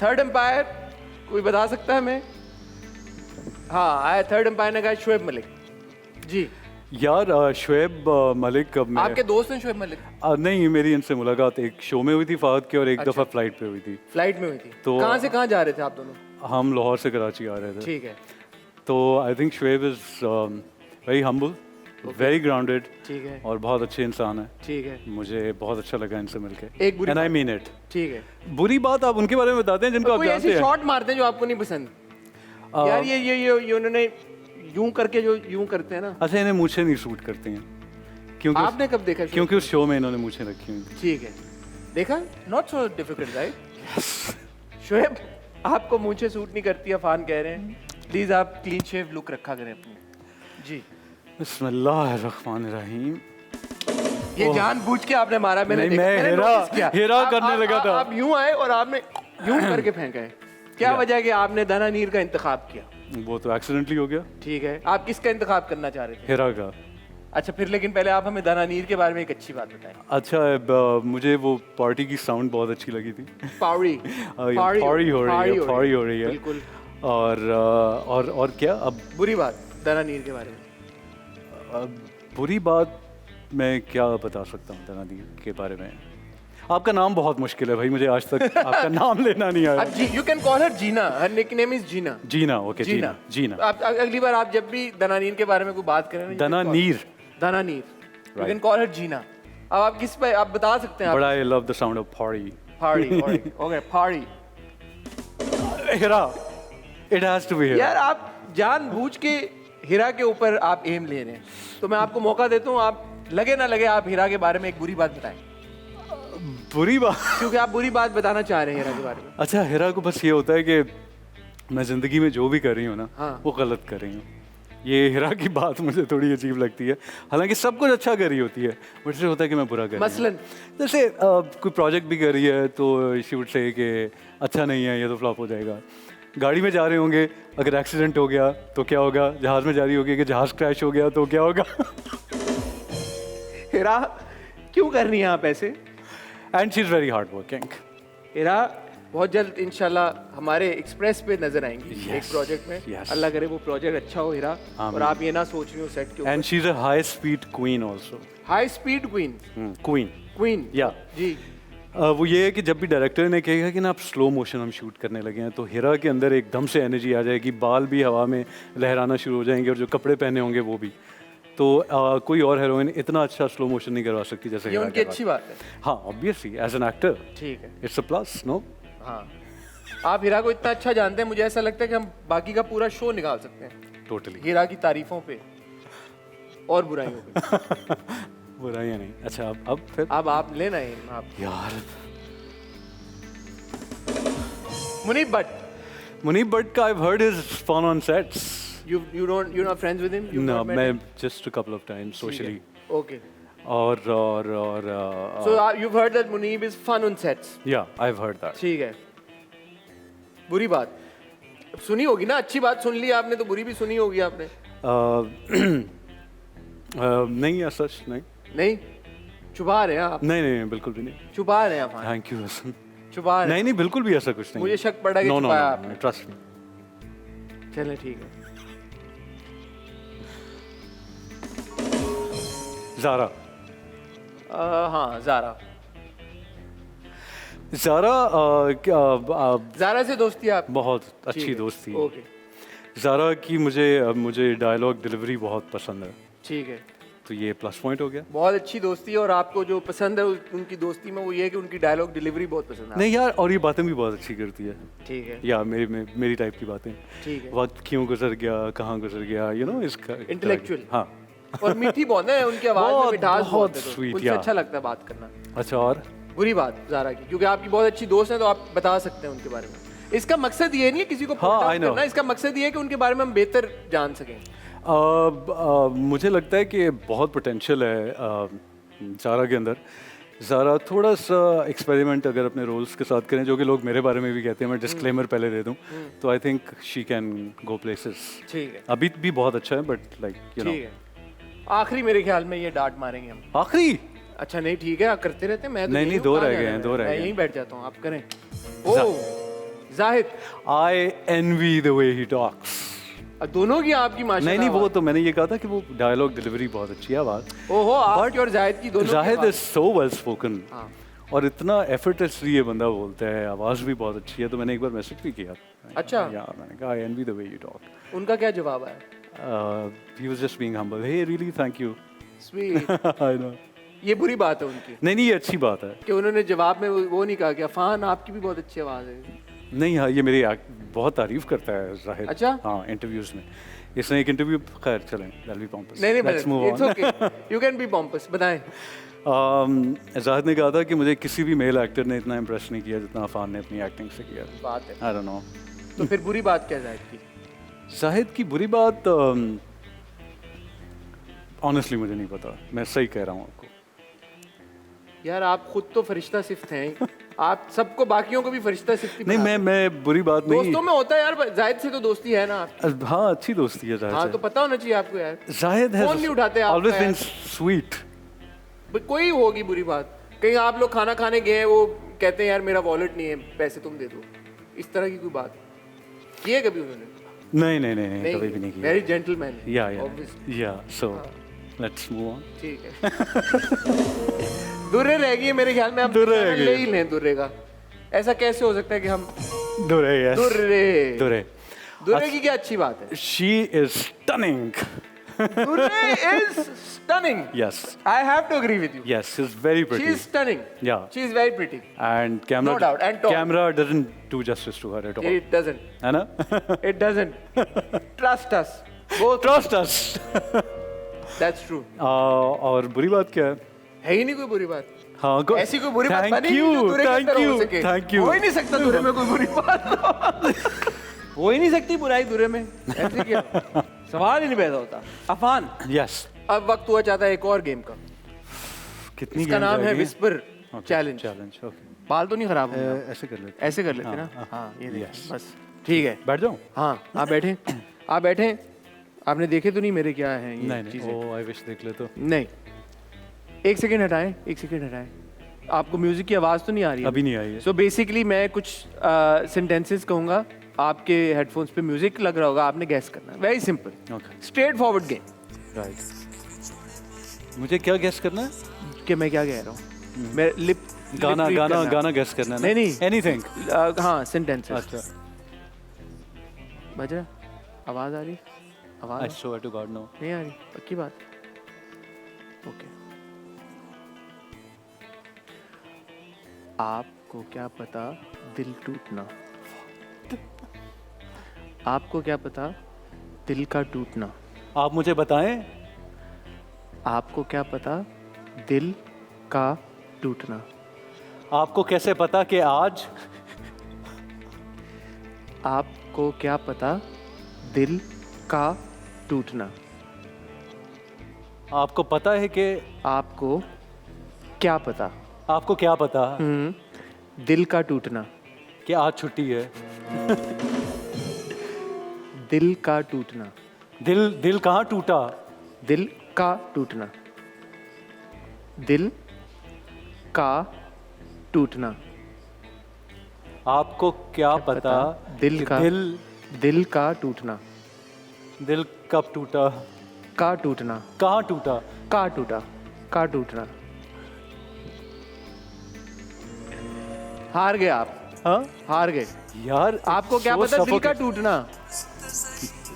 Third umpire कोई बता सकता है हमें? हाँ आया थर्ड एम्पायर ने कहा शोएब मलिक जी. यार शुएब मलिक अब मैं आपके दोस्त हैं शुएब मलिक? नहीं, मेरी इनसे मुलाकात एक शो में हुई थी फहद की, और एक दफ़ा फ्लाइट पे हुई थी। फ्लाइट में हुई थी? तो कहाँ से कहाँ जा रहे थे आप दोनों? हम लाहौर से कराची आ रहे थे। ठीक है। तो I think Shoaib is very humble, very grounded, ठीक है, और बहुत अच्छे इंसान है। ठीक है। मुझे बहुत अच्छा लगा इनसे मिलके। एक बुरी एंड आई मीन इट। ठीक है। बुरी बात आप उनके बारे में बताते हैं जिनको आप कोई जानते ऐसी हैं। शॉट मारते हैं जो आपको नहीं पसंद? यार ये उन्होंने यूं करके जो यूं करते हैं ना। अच्छा, इन्हें मूछें नहीं सूट करती हैं, क्योंकि आपने कब देखा? क्योंकि उस शो में इन्होंने मूछें रखी हुई थी। ठीक है, देखा? Not so difficult right? Shoaib, आपको मूछें सूट नहीं करती, अफान कह रहे हैं। प्लीज आप क्लीन शेव लुक रखा करें अपनी। जी। बिस्मिल्लाहिर्रहमानिर्रहीम। ये जानबूझ के आपने मारा? मैंने देखा, मैंने नोटिस किया। हेरा करने लगा था। आप यूं आए और आपने यूं करके फेंका है। क्या वजह है कि आपने दाना नीर का इंतखाब किया? वो तो एक्सीडेंटली हो गया। ठीक है, आप किसका इंतखाब करना चाह रहे थे? हेरा का। अच्छा, फिर लेकिन पहले आप हमें दाना नीर के बारे में एक अच्छी बात बताएं। अच्छा, मुझे वो पार्टी की साउंड बहुत अच्छी लगी थी। पारी पारी हो रही है। बिल्कुल। और क्या अब बुरी बात दाना नीर के बारे में? बुरी बात मैं क्या बता सकता हूँ दाना नीर के बारे में? आपका नाम बहुत मुश्किल है भाई, मुझे आज तक आपका नाम लेना नहीं आया। You can call her Jeena, her nickname is Jeena. Jeena, okay, Jeena. आप अगली बार आप जब भी दनानीर के बारे में कोई बात करें, दनानीर, यू कैन कॉल हर जीना। अब आप किस पे आप बता सकते हैं? But I love the sound of पारी। ओके, पारी। हिरा, इट हैज टू बी हिरा। यार आप जानबूझ के हिरा के ऊपर आप एम ले रहे हैं, तो मैं आपको मौका देता हूँ, आप लगे ना लगे आप हिरा के बारे में एक बुरी बात बताएं। बुरी बात? क्योंकि आप बुरी बात बताना चाह रहे हैं हिरा के बारे में। अच्छा, हिरा को बस ये होता है कि मैं जिंदगी में जो भी कर रही हूँ ना, हाँ। वो गलत कर रही हूँ। ये हिरा की बात मुझे थोड़ी अजीब लगती है। हालांकि सब कुछ अच्छा कर रही होती है, बट इससे होता है कि मैं बुरा कर रही हूँ। मसलन जैसे कोई प्रोजेक्ट भी कर रही है तो शी वुड से कि अच्छा नहीं है, ये तो फ्लॉप हो जाएगा। गाड़ी में जा रहे होंगे, अगर एक्सीडेंट हो गया तो क्या होगा? जहाज में जा रही होगी कि जहाज क्रैश हो गया तो क्या होगा? हिरा क्यों कर रही हैं आप ऐसे? And she is very hard working. Hira बहुत जल्द इंशाल्लाह हमारे एक्सप्रेस पे नजर आएंगी। एक प्रोजेक्ट में। अल्लाह करे वो प्रोजेक्ट अच्छा हो हिरा, और आप ये ना सोच रही हो सेट के ऊपर। And she is a high speed queen also. High speed queen? Queen या जी। वो ये है कि जब भी डायरेक्टर ने कहेगा कि ना आप स्लो मोशन हम शूट करने लगे हैं, तो हिरा के अंदर एकदम से एनर्जी आ जाएगी, बाल भी हवा में लहराना शुरू हो जाएंगे, और जो कपड़े पहने होंगे वो भी। तो कोई और हीरोइन इतना अच्छा स्लो मोशन नहीं करवा सकती जैसे ये उनकी अच्छी बात है। हाँ, ऑब्वियसली एज एन एक्टर। ठीक है, इट्स अ प्लस, नो? हाँ, आप हिरा को इतना अच्छा जानते हैं, मुझे ऐसा लगता है कि हम बाकी का पूरा शो निकाल सकते हैं टोटली हिरा की तारीफों पे और बुराइयों पे। बुराइयाँ नहीं। अच्छा, अब फिर अब आप लेना है आप। यार, मुनीब भट्ट का I've heard is fun on sets. You're not friends with him? No, मैं just a couple of times socially. Okay. और So you've heard that Muneeb is fun on sets? Yeah, I've heard that. ठीक है। बुरी बात सुनी होगी ना? अच्छी बात सुन ली आपने तो बुरी भी सुनी होगी आपने। नहीं, ऐसा नहीं। नहीं छुपा रहे हैं आप? नहीं, बिल्कुल भी नहीं छुपा रहे हैं आप। Thank you Hasan. छुपा रहे? नहीं, बिल्कुल भी ऐसा कुछ नहीं। मुझे शक पड़ा कि छुपाया आपने। Trust me. चलें ठीक है। ज़ारा। हाँ, ज़ारा ज़ारा से दोस्ती आप? बहुत अच्छी दोस्ती। ओके। ज़ारा की मुझे डायलॉग डिलीवरी बहुत पसंद है। ठीक है, तो ये प्लस पॉइंट हो गया। बहुत अच्छी दोस्ती है, और आपको जो पसंद है उनकी दोस्ती में वो ये है कि उनकी डायलॉग डिलीवरी बहुत पसंद है। नहीं यार, और ये बातें भी बहुत अच्छी करती है। ठीक है। या मेरी टाइप की बातें। ठीक है। वक्त क्यों गुजर गया, कहाँ गुजर गया, इसका इंटेलेक्चुअल। हाँ, और मीठी बहुत है उनकी आवाज में, मिठास बहुत है, स्वीट। उनसे अच्छा लगता है बात करना। अच्छा, और बुरी बात ज़ारा की, क्योंकि आपकी बहुत अच्छी दोस्त है तो आप बता सकते हैं उनके बारे में। इसका मकसद ये नहीं है किसी को करना, इसका मकसद ये है कि उनके बारे में हम बेहतर जान सकें। मुझे लगता है कि बहुत पोटेंशियल है ज़ारा के अंदर। ज़ारा थोड़ा सा एक्सपेरिमेंट अगर अपने रोल्स के साथ करें, जो कि लोग मेरे बारे में भी कहते हैं, मैं डिस्क्लेमर पहले दे दूं, तो I think she can go places. ठीक है। अभी भी बहुत अच्छा है, बट लाइक यू नो। ठीक है, आखिरी मेरे ख्याल में ये डांट मारेंगे हम। आखिरी? अच्छा नहीं, ठीक है, आप करते रहते हैं। मैं तो नहीं, दो रह गए हैं। मैं यहीं बैठ जाता हूँ, आप करें। ओ Zahid, I envy the way he talks. दोनों की आपकी माशाल्लाह। नहीं वो तो मैंने ये कहा था कि वो डायलॉग डिलीवरी बहुत अच्छी है आवाज। ओहो, आपकी और जाहिद की दोनों की जाहिद आवाज़। इज सो वेल स्पोकन हाँ। और इतना एफर्टलेसली ये बंदा बोलता है, आवाज भी बहुत अच्छी है। तो मैंने एक बार मैसेज भी किया। अच्छा। या मैंने कहा I envy the way you talk. उनका क्या जवाब आया? He was just being humble. Hey really thank you. Sweet. I know. ये बुरी बात है उनकी नहीं ये अच्छी बात है। कि उन्होंने जवाब में वो नहीं कहा कि अफान आपकी भी बहुत अच्छी आवाज है। नहीं हाँ, ये मेरी बहुत तारीफ करता है जाहिद। अच्छा? हाँ, इंटरव्यूज में। इसने एक इंटरव्यू, खैर चलें, दैट्स बी पॉम्पस। नहीं let's move it's on. Okay, you can be pompous. बताएं। जाहिद ने कहा था कि मुझे किसी भी मेल एक्टर ने इतना इम्प्रेस नहीं किया जितना अफान ने अपनी एक्टिंग से किया। बात है। I don't know. तो फिर बुरी बात क्या जाहिद की? जाहिद की बुरी बात ऑनेस्टली मुझे नहीं पता। मैं सही कह रहा हूँ आपको। यार आप खुद तो फरिश्ता सिफ्त हैं, आप सबको बाकियों को भी फरिश्ता सिफ्त ही नहीं बनाते हैं। मैं बुरी बात नहीं। दोस्तों में होता है यार, जाहिद से तो दोस्ती है ना आप। हाँ अच्छी दोस्ती है जाहिद हाँ से। तो पता होना चाहिए आपको यार। जाहिद है फोन नहीं उठाते आप ऑलवेज यार। Been sweet. कोई होगी बुरी बात, कहीं आप लोग खाना खाने गए हैं, वो कहते हैं यार मेरा वॉलेट नहीं है, पैसे तुम दे दो, इस तरह की कोई बात की है कभी उन्होंने? नहीं कभी भी नहीं किया। Very gentleman. या सो लेट्स मूव ऑन। ठीक है। दुर्रे रह गई है मेरे ख्याल में, हम दुर्रे रह गई। ले ही लें दुर्रे का। ऐसा कैसे हो सकता है कि हम दुर्रे यस दुर्रे दुर्रे की क्या अच्छी बात है? She is stunning. Durre is stunning. Yes. I have to agree with you. Yes, she's very pretty. She is stunning. Yeah. She is very pretty. And camera, No doubt, and tall. camera doesn't do justice to her at all. It doesn't. है ना? It doesn't. Trust us. Both. Trust us. That's true. और बुरी बात क्या है? है ही नहीं कोई बुरी बात। हाँ, ऐसी कोई बुरी बात Thank बनी you, नहीं जो दुर्रे के thank अंदर हो you, सके। thank you. हो ही नहीं सकता दुर्रे में कोई बुरी बात। हो ही नहीं सकती बुराई दुर्रे में। ऐसे क्या? सवाल ही नहीं पैदा होता। अफान, Yes. अब वक्त हुआ चाहता है एक और गेम का। कितनी इसका games नाम है आएगी? Whisper Okay, challenge. Challenge. Okay. बाल तो नहीं खराब होंगे? ऐसे कर लेते हैं। ऐसे कर लेते हैं हाँ, ना? हाँ, ये देखिए, Yes. बस ठीक है। बैठ जाऊँ? हाँ, आप बैठे। आप बैठे। आपने देखे तो नहीं मेरे क्या है ये नहीं चीजें? ओ आई विश देख ले तो। नहीं, एक सेकंड हटाएं, एक सेकंड हटाएं। आपको म्यूजिक की आवाज तो नहीं आ रही है? अभी नहीं आई है। सो बेसिकली मैं कुछ सेंटेंसेस कहूंगा, आपके हेडफोन्स पे म्यूजिक लग रहा होगा, आपने गैस करना है। Very simple, Okay. Straight forward game. Right. मुझे क्या गेस करना है? कि मैं क्या कह रहा हूँ? मैं लिप गाना गेस करना है ना? नहीं एनीथिंग। हाँ, सेंटेंसेस। अच्छा। बज रहा? आवाज आ रही? I आवाज swear to God no. नहीं आ रही? पक्की बात? ओके। आपको क्या पता दिल टूटना? आपको क्या पता दिल का टूटना? आप मुझे बताएं। आपको क्या पता दिल का टूटना? आपको कैसे पता कि आज आपको क्या पता दिल का टूटना? आपको पता है कि आपको क्या पता आपको क्या पता दिल का टूटना? कि आज छुट्टी है। दिल का टूटना। दिल कहाँ टूटा? दिल का टूटना। दिल का टूटना। आपको क्या पता दिल कि का दिल का टूटना? दिल कब टूटा? का टूटना। कहाँ टूटा? का टूटा। का टूटना। हार गए आप। हाँ हार गए यार। आपको क्या पता दिल का टूटना?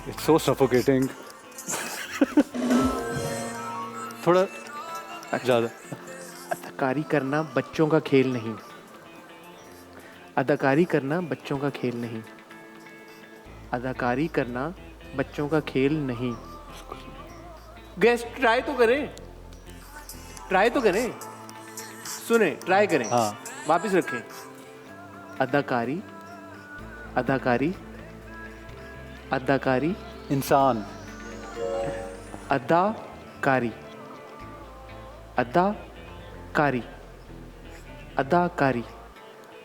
It's so suffocating. थोड़ा ज्यादा। अदाकारी करना बच्चों का खेल नहीं। अदाकारी करना बच्चों का खेल नहीं। अदाकारी करना बच्चों का खेल नहीं। गैस ट्राई तो करें, ट्राई तो करें, सुने, ट्राई करें। हाँ। वापस रखें। अदाकारी, अदाकारी, अदाकारी, इंसान। अदाकारी, अदाकारी, अदाकारी,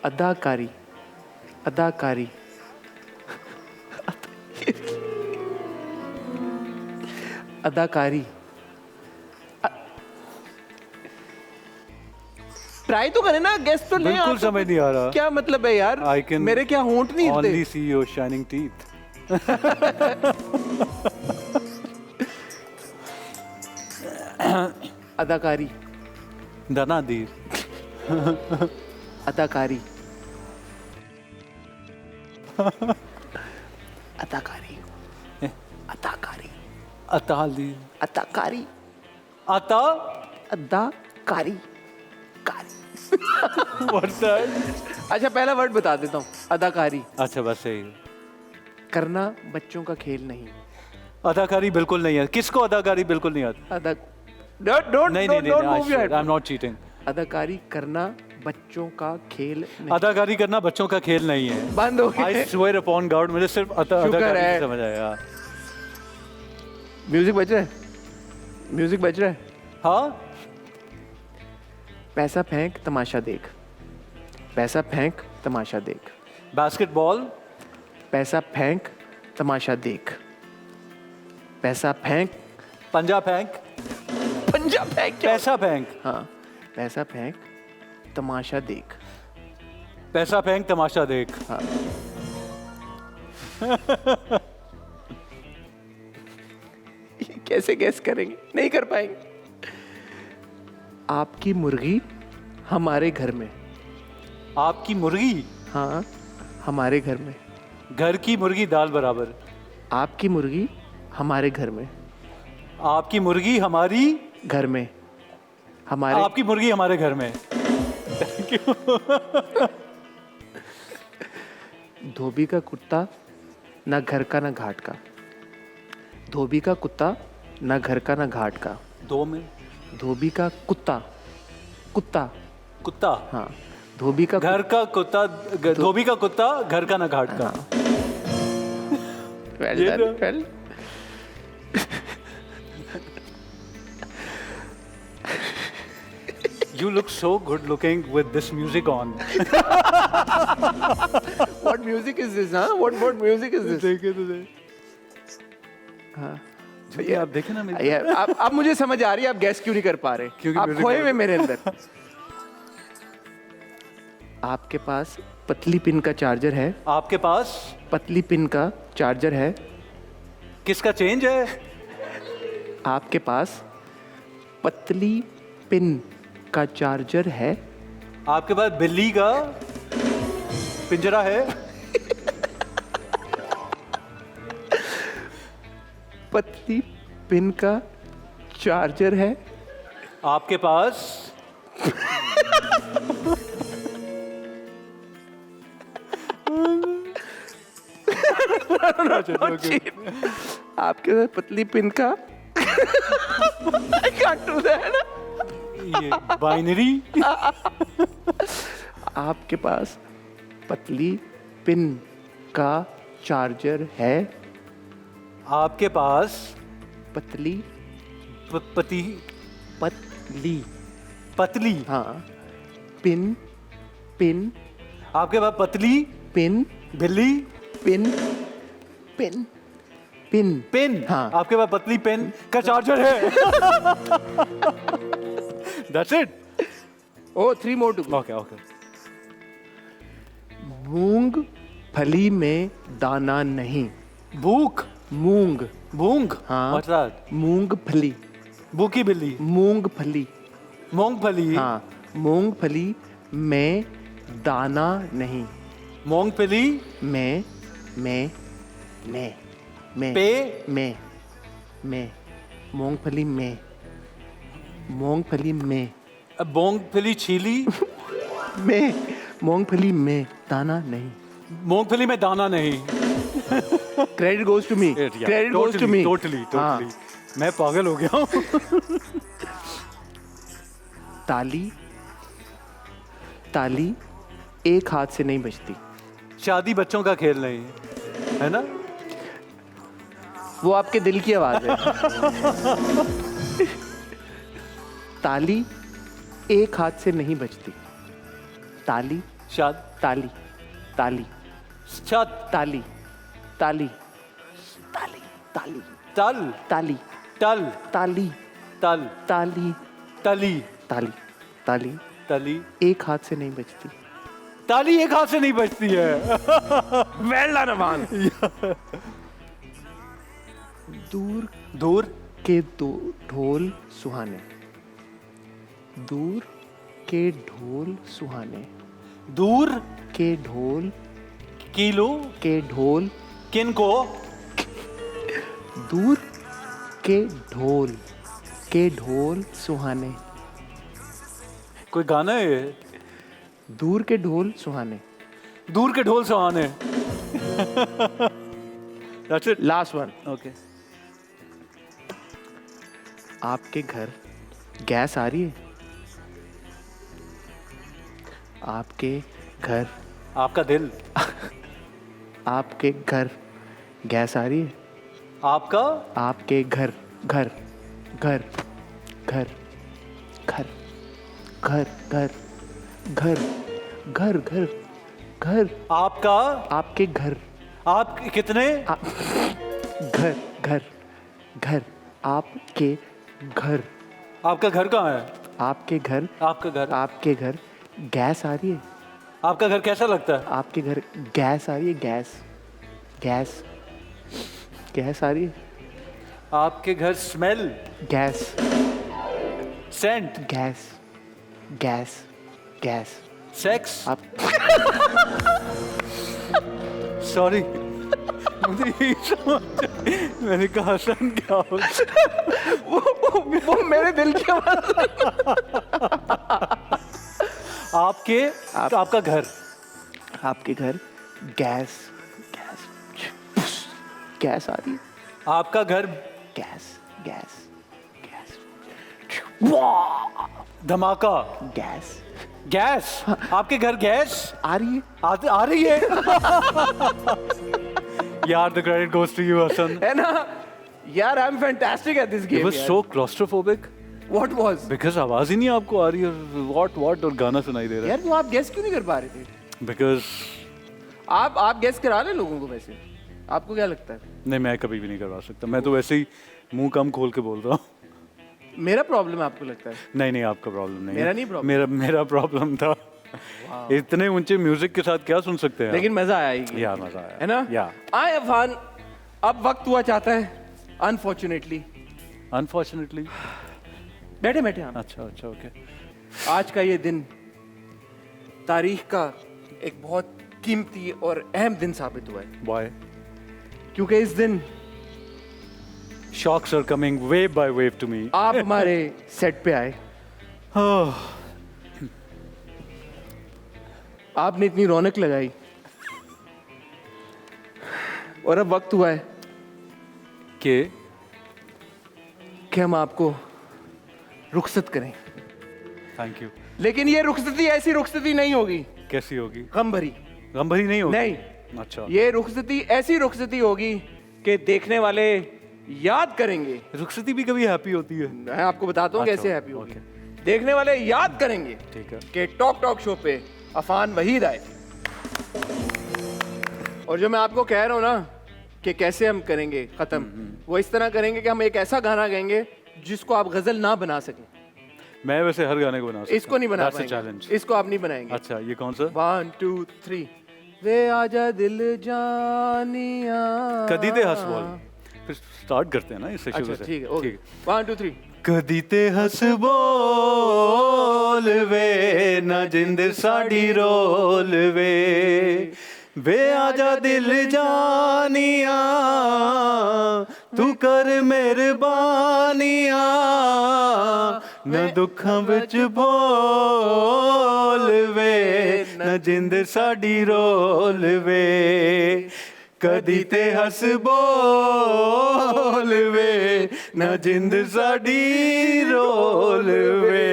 अदाकारी, अदाकारी, अदाकारी। ट्राई तो करें ना, गेस तो नहीं। बिल्कुल आपको समझ नहीं आ रहा। क्या मतलब है यार? I can मेरे क्या होंठ नहीं हिलते? only see your shining teeth. अदाकारी, धनाधीर, अदाकारी, अदाकारी, अदाकारी, अताली, अदाकारी, अता अदाकारी, कारी। What's that? अच्छा पहला वर्ड बता देता हूँ, अदाकारी। अच्छा बस सही। करना बच्चों का खेल नहीं। अदाकारी बिल्कुल नहीं है। किसको अदाकारी बिल्कुल नहीं आती? नहीं नहीं नहीं, आई एम नॉट चीटिंग। अदाकारी करना बच्चों का खेल नहीं। अदाकारी करना बच्चों का खेल नहीं है। बंद हो आई गए। स्वेयर अपॉन गॉड, मुझे सिर्फ अदाकारी है। समझ आया। म्यूजिक बज रहा है, म्यूजिक बज रहा है। हाँ, पैसा फेंक तमाशा देख, पैसा फेंक तमाशा देख, बास्केटबॉल, पैसा फेंक तमाशा देख, पैसा फेंक, पंजा फेंक, पंजा फेंक, पैसा फेंक, हाँ, पैसा फेंक तमाशा देख, पैसा फेंक तमाशा देख। हाँ। कैसे गैस करेंगे? नहीं कर पाएंगे। आपकी मुर्गी हमारे घर में, आपकी मुर्गी, हाँ, हमारे घर में, घर की मुर्गी दाल बराबर। आपकी मुर्गी हमारे घर में, आपकी मुर्गी हमारी घर में, हमारे, आपकी मुर्गी हमारे घर में। धोबी का कुत्ता ना घर का ना घाट का, धोबी का कुत्ता ना घर का ना घाट का, दो में धोबी का कुत्ता, कुत्ता, कुत्ता, हाँ, धोबी का घर का कुत्ता, धोबी का कुत्ता घर का ना घाट का। वेल ये डन, तो- well. You look so good looking with this music on. What music is this, huh? What music is this? देखे तो दे। हाँ। ये आप देखे ना मेरे। यार अब मुझे समझ आ रही है आप गैस क्यों नहीं कर पा रहे, क्योंकि आप music खोए बहुत- हुए मेरे अंदर। आपके पास पतली पिन का चार्जर है, आपके पास पतली पिन का चार्जर है, किसका चेंज है? आपके पास पतली पिन का चार्जर है, आपके पास बिल्ली का पिंजरा है, पतली पिन का चार्जर है, आपके पास आपके पास पतली पिन का कार्टून है ना, ये बाइनरी, आपके पास पतली पिन का चार्जर है, आपके पास पतली पति पतली, पतली, हाँ, पिन पिन, आपके पास पतली पिन बिल्ली, पिन पिन पिन पेन, हाँ। आपके पास पतली पेन का चार्जर है। That's it. O 3 more to go। Okay, okay. मूंग फली में दाना नहीं, भूख, मूंग, मूंग, हाँ। What's that? मूंग फली, भूखी बिल्ली, मूंग फली, मूंगफली, हाँ, मूंगफली में दाना नहीं, मूंगफली, में पे, में मूंगफली में, मूंगफली में, मूंगफली छीली, में मूंगफली में दाना नहीं। मूंगफली में दाना नहीं। Credit goes to me, credit goes to me. Totally, मैं पागल हो गया हूँ। ताली, ताली एक हाथ से नहीं बजती, शादी बच्चों का खेल नहीं है ना? वो आपके दिल की आवाज है। ताली एक हाथ से नहीं बजती, ताली, ताली, ताली, ताली, ताली, ताली, ताली, तल, ताली, टल, ताली, तल, ताली, तली, ताली, ताली तली, एक हाथ से नहीं बजती, ताली एक हाथ से नहीं बजती है। Well done Affan. दूर दूर के दो ढोल सुहाने, दूर के ढोल सुहाने, दूर के ढोल किलो के ढोल, किनको दूर के ढोल सुहाने, कोई गाना है ये? दूर के ढोल सुहाने। दूर के ढोल सुहाने। That's it. Last one. Okay. आपके घर गैस आ रही है? आपके घर, आपका दिल, आपके घर गैस आ रही है? आपका आपके घर घर घर घर घर घर घर घर घर घर घर आपका आपके घर, आप कितने घर घर घर आपके घर, आपका घर कहाँ है? आपके घर, आपका घर, आपके घर गैस आ रही है? आपका घर कैसा लगता है? आपके घर गैस आ रही है? गैस गैस गैस आ रही है? आपके घर smell, gas scent, gas gas gas sex. आप सॉरी, मुझे यही समझ, मैंने कहा सन क्या हो। वो मेरे दिल की आवाज। आपका घर, आपके घर गैस गैस गैस आ रही है? आपका घर गैस गैस गैस धमाका, गैस गैस। आपके घर गैस आ रही है? आ रही है। यार, the credit goes to you, Hasan. है ना यार, I M fantastic at this It game. was so claustrophobic what was? because आवाज ही नहीं आपको आ रही है, what और गाना सुनाई दे रहा यार, वो आप गेस क्यों नहीं कर पा रहे थे? है। Because आप गेस करा ले लोगों को। वैसे आपको क्या लगता है? नहीं, मैं कभी भी नहीं करवा सकता। मैं तो वैसे ही मुंह कम खोल के बोल रहा हूँ। मेरा प्रॉब्लम है आपको लगता है? नहीं, आपका प्रॉब्लम नहीं। मेरा नहीं problem। मेरा प्रॉब्लम था। इतने ऊंचे म्यूजिक के साथ क्या सुन सकते हैं? लेकिन मजा आया ही। यार, मजा आया है ना? या आए अफान, अब वक्त हुआ चाहता है अनफॉर्चुनेटली। अनफॉर्चुनेटली। बैठे बैठे हम। अच्छा, ओके। आज का ये दिन तारीख का एक बहुत कीमती और अहम दिन साबित हुआ है। Why? क्योंकि इस दिन Shocks are coming wave by wave to me. आप हमारे सेट पे आए। आपने इतनी रौनक लगाई और अब वक्त हुआ है कि हम आपको रुखसत करें। Thank you. लेकिन ये रुखसती ऐसी रुखसती नहीं होगी कैसी होगी? गम भरी। गम भरी नहीं होगी? नहीं, अच्छा। ये रुखसती ऐसी रुखसती होगी कि देखने वाले याद करेंगे। रुखसती भी कभी हैप्पी होती है? मैं आपको बताता हूँ अच्छा, कैसे हैप्पी होगी। देखने वाले याद करेंगे ठीक है कि टॉक शो पे अफान वहीद आए। और जो मैं आपको कह रहा हूँ ना कि कैसे हम करेंगे खत्म, वो इस तरह करेंगे कि हम एक ऐसा गाना गाएंगे जिसको आप गजल ना बना सकें। मैं वैसे हर गाने को बना सकता इसको नहीं बना That's a पाएंगे। challenge. इसको आप नहीं बनाएंगे। अच्छा, ये कौन सा? 1 2 3 वे आजा दिल जानिया। कदी ते हंस बोल। फिर स्टार्ट करते हैं ना इससे शुरू अच्छा से। ठीक है, ओके। 1 2 3 कदी ते हंस बोल वे ना जिंद साडी रोल वे आजा दिल जानिया तू कर मेहरबानिया न दुखां विच भोल वे न जिंद साडी रोल वे कदी ते हंस बोल वे न जिंद साडी रोल वे।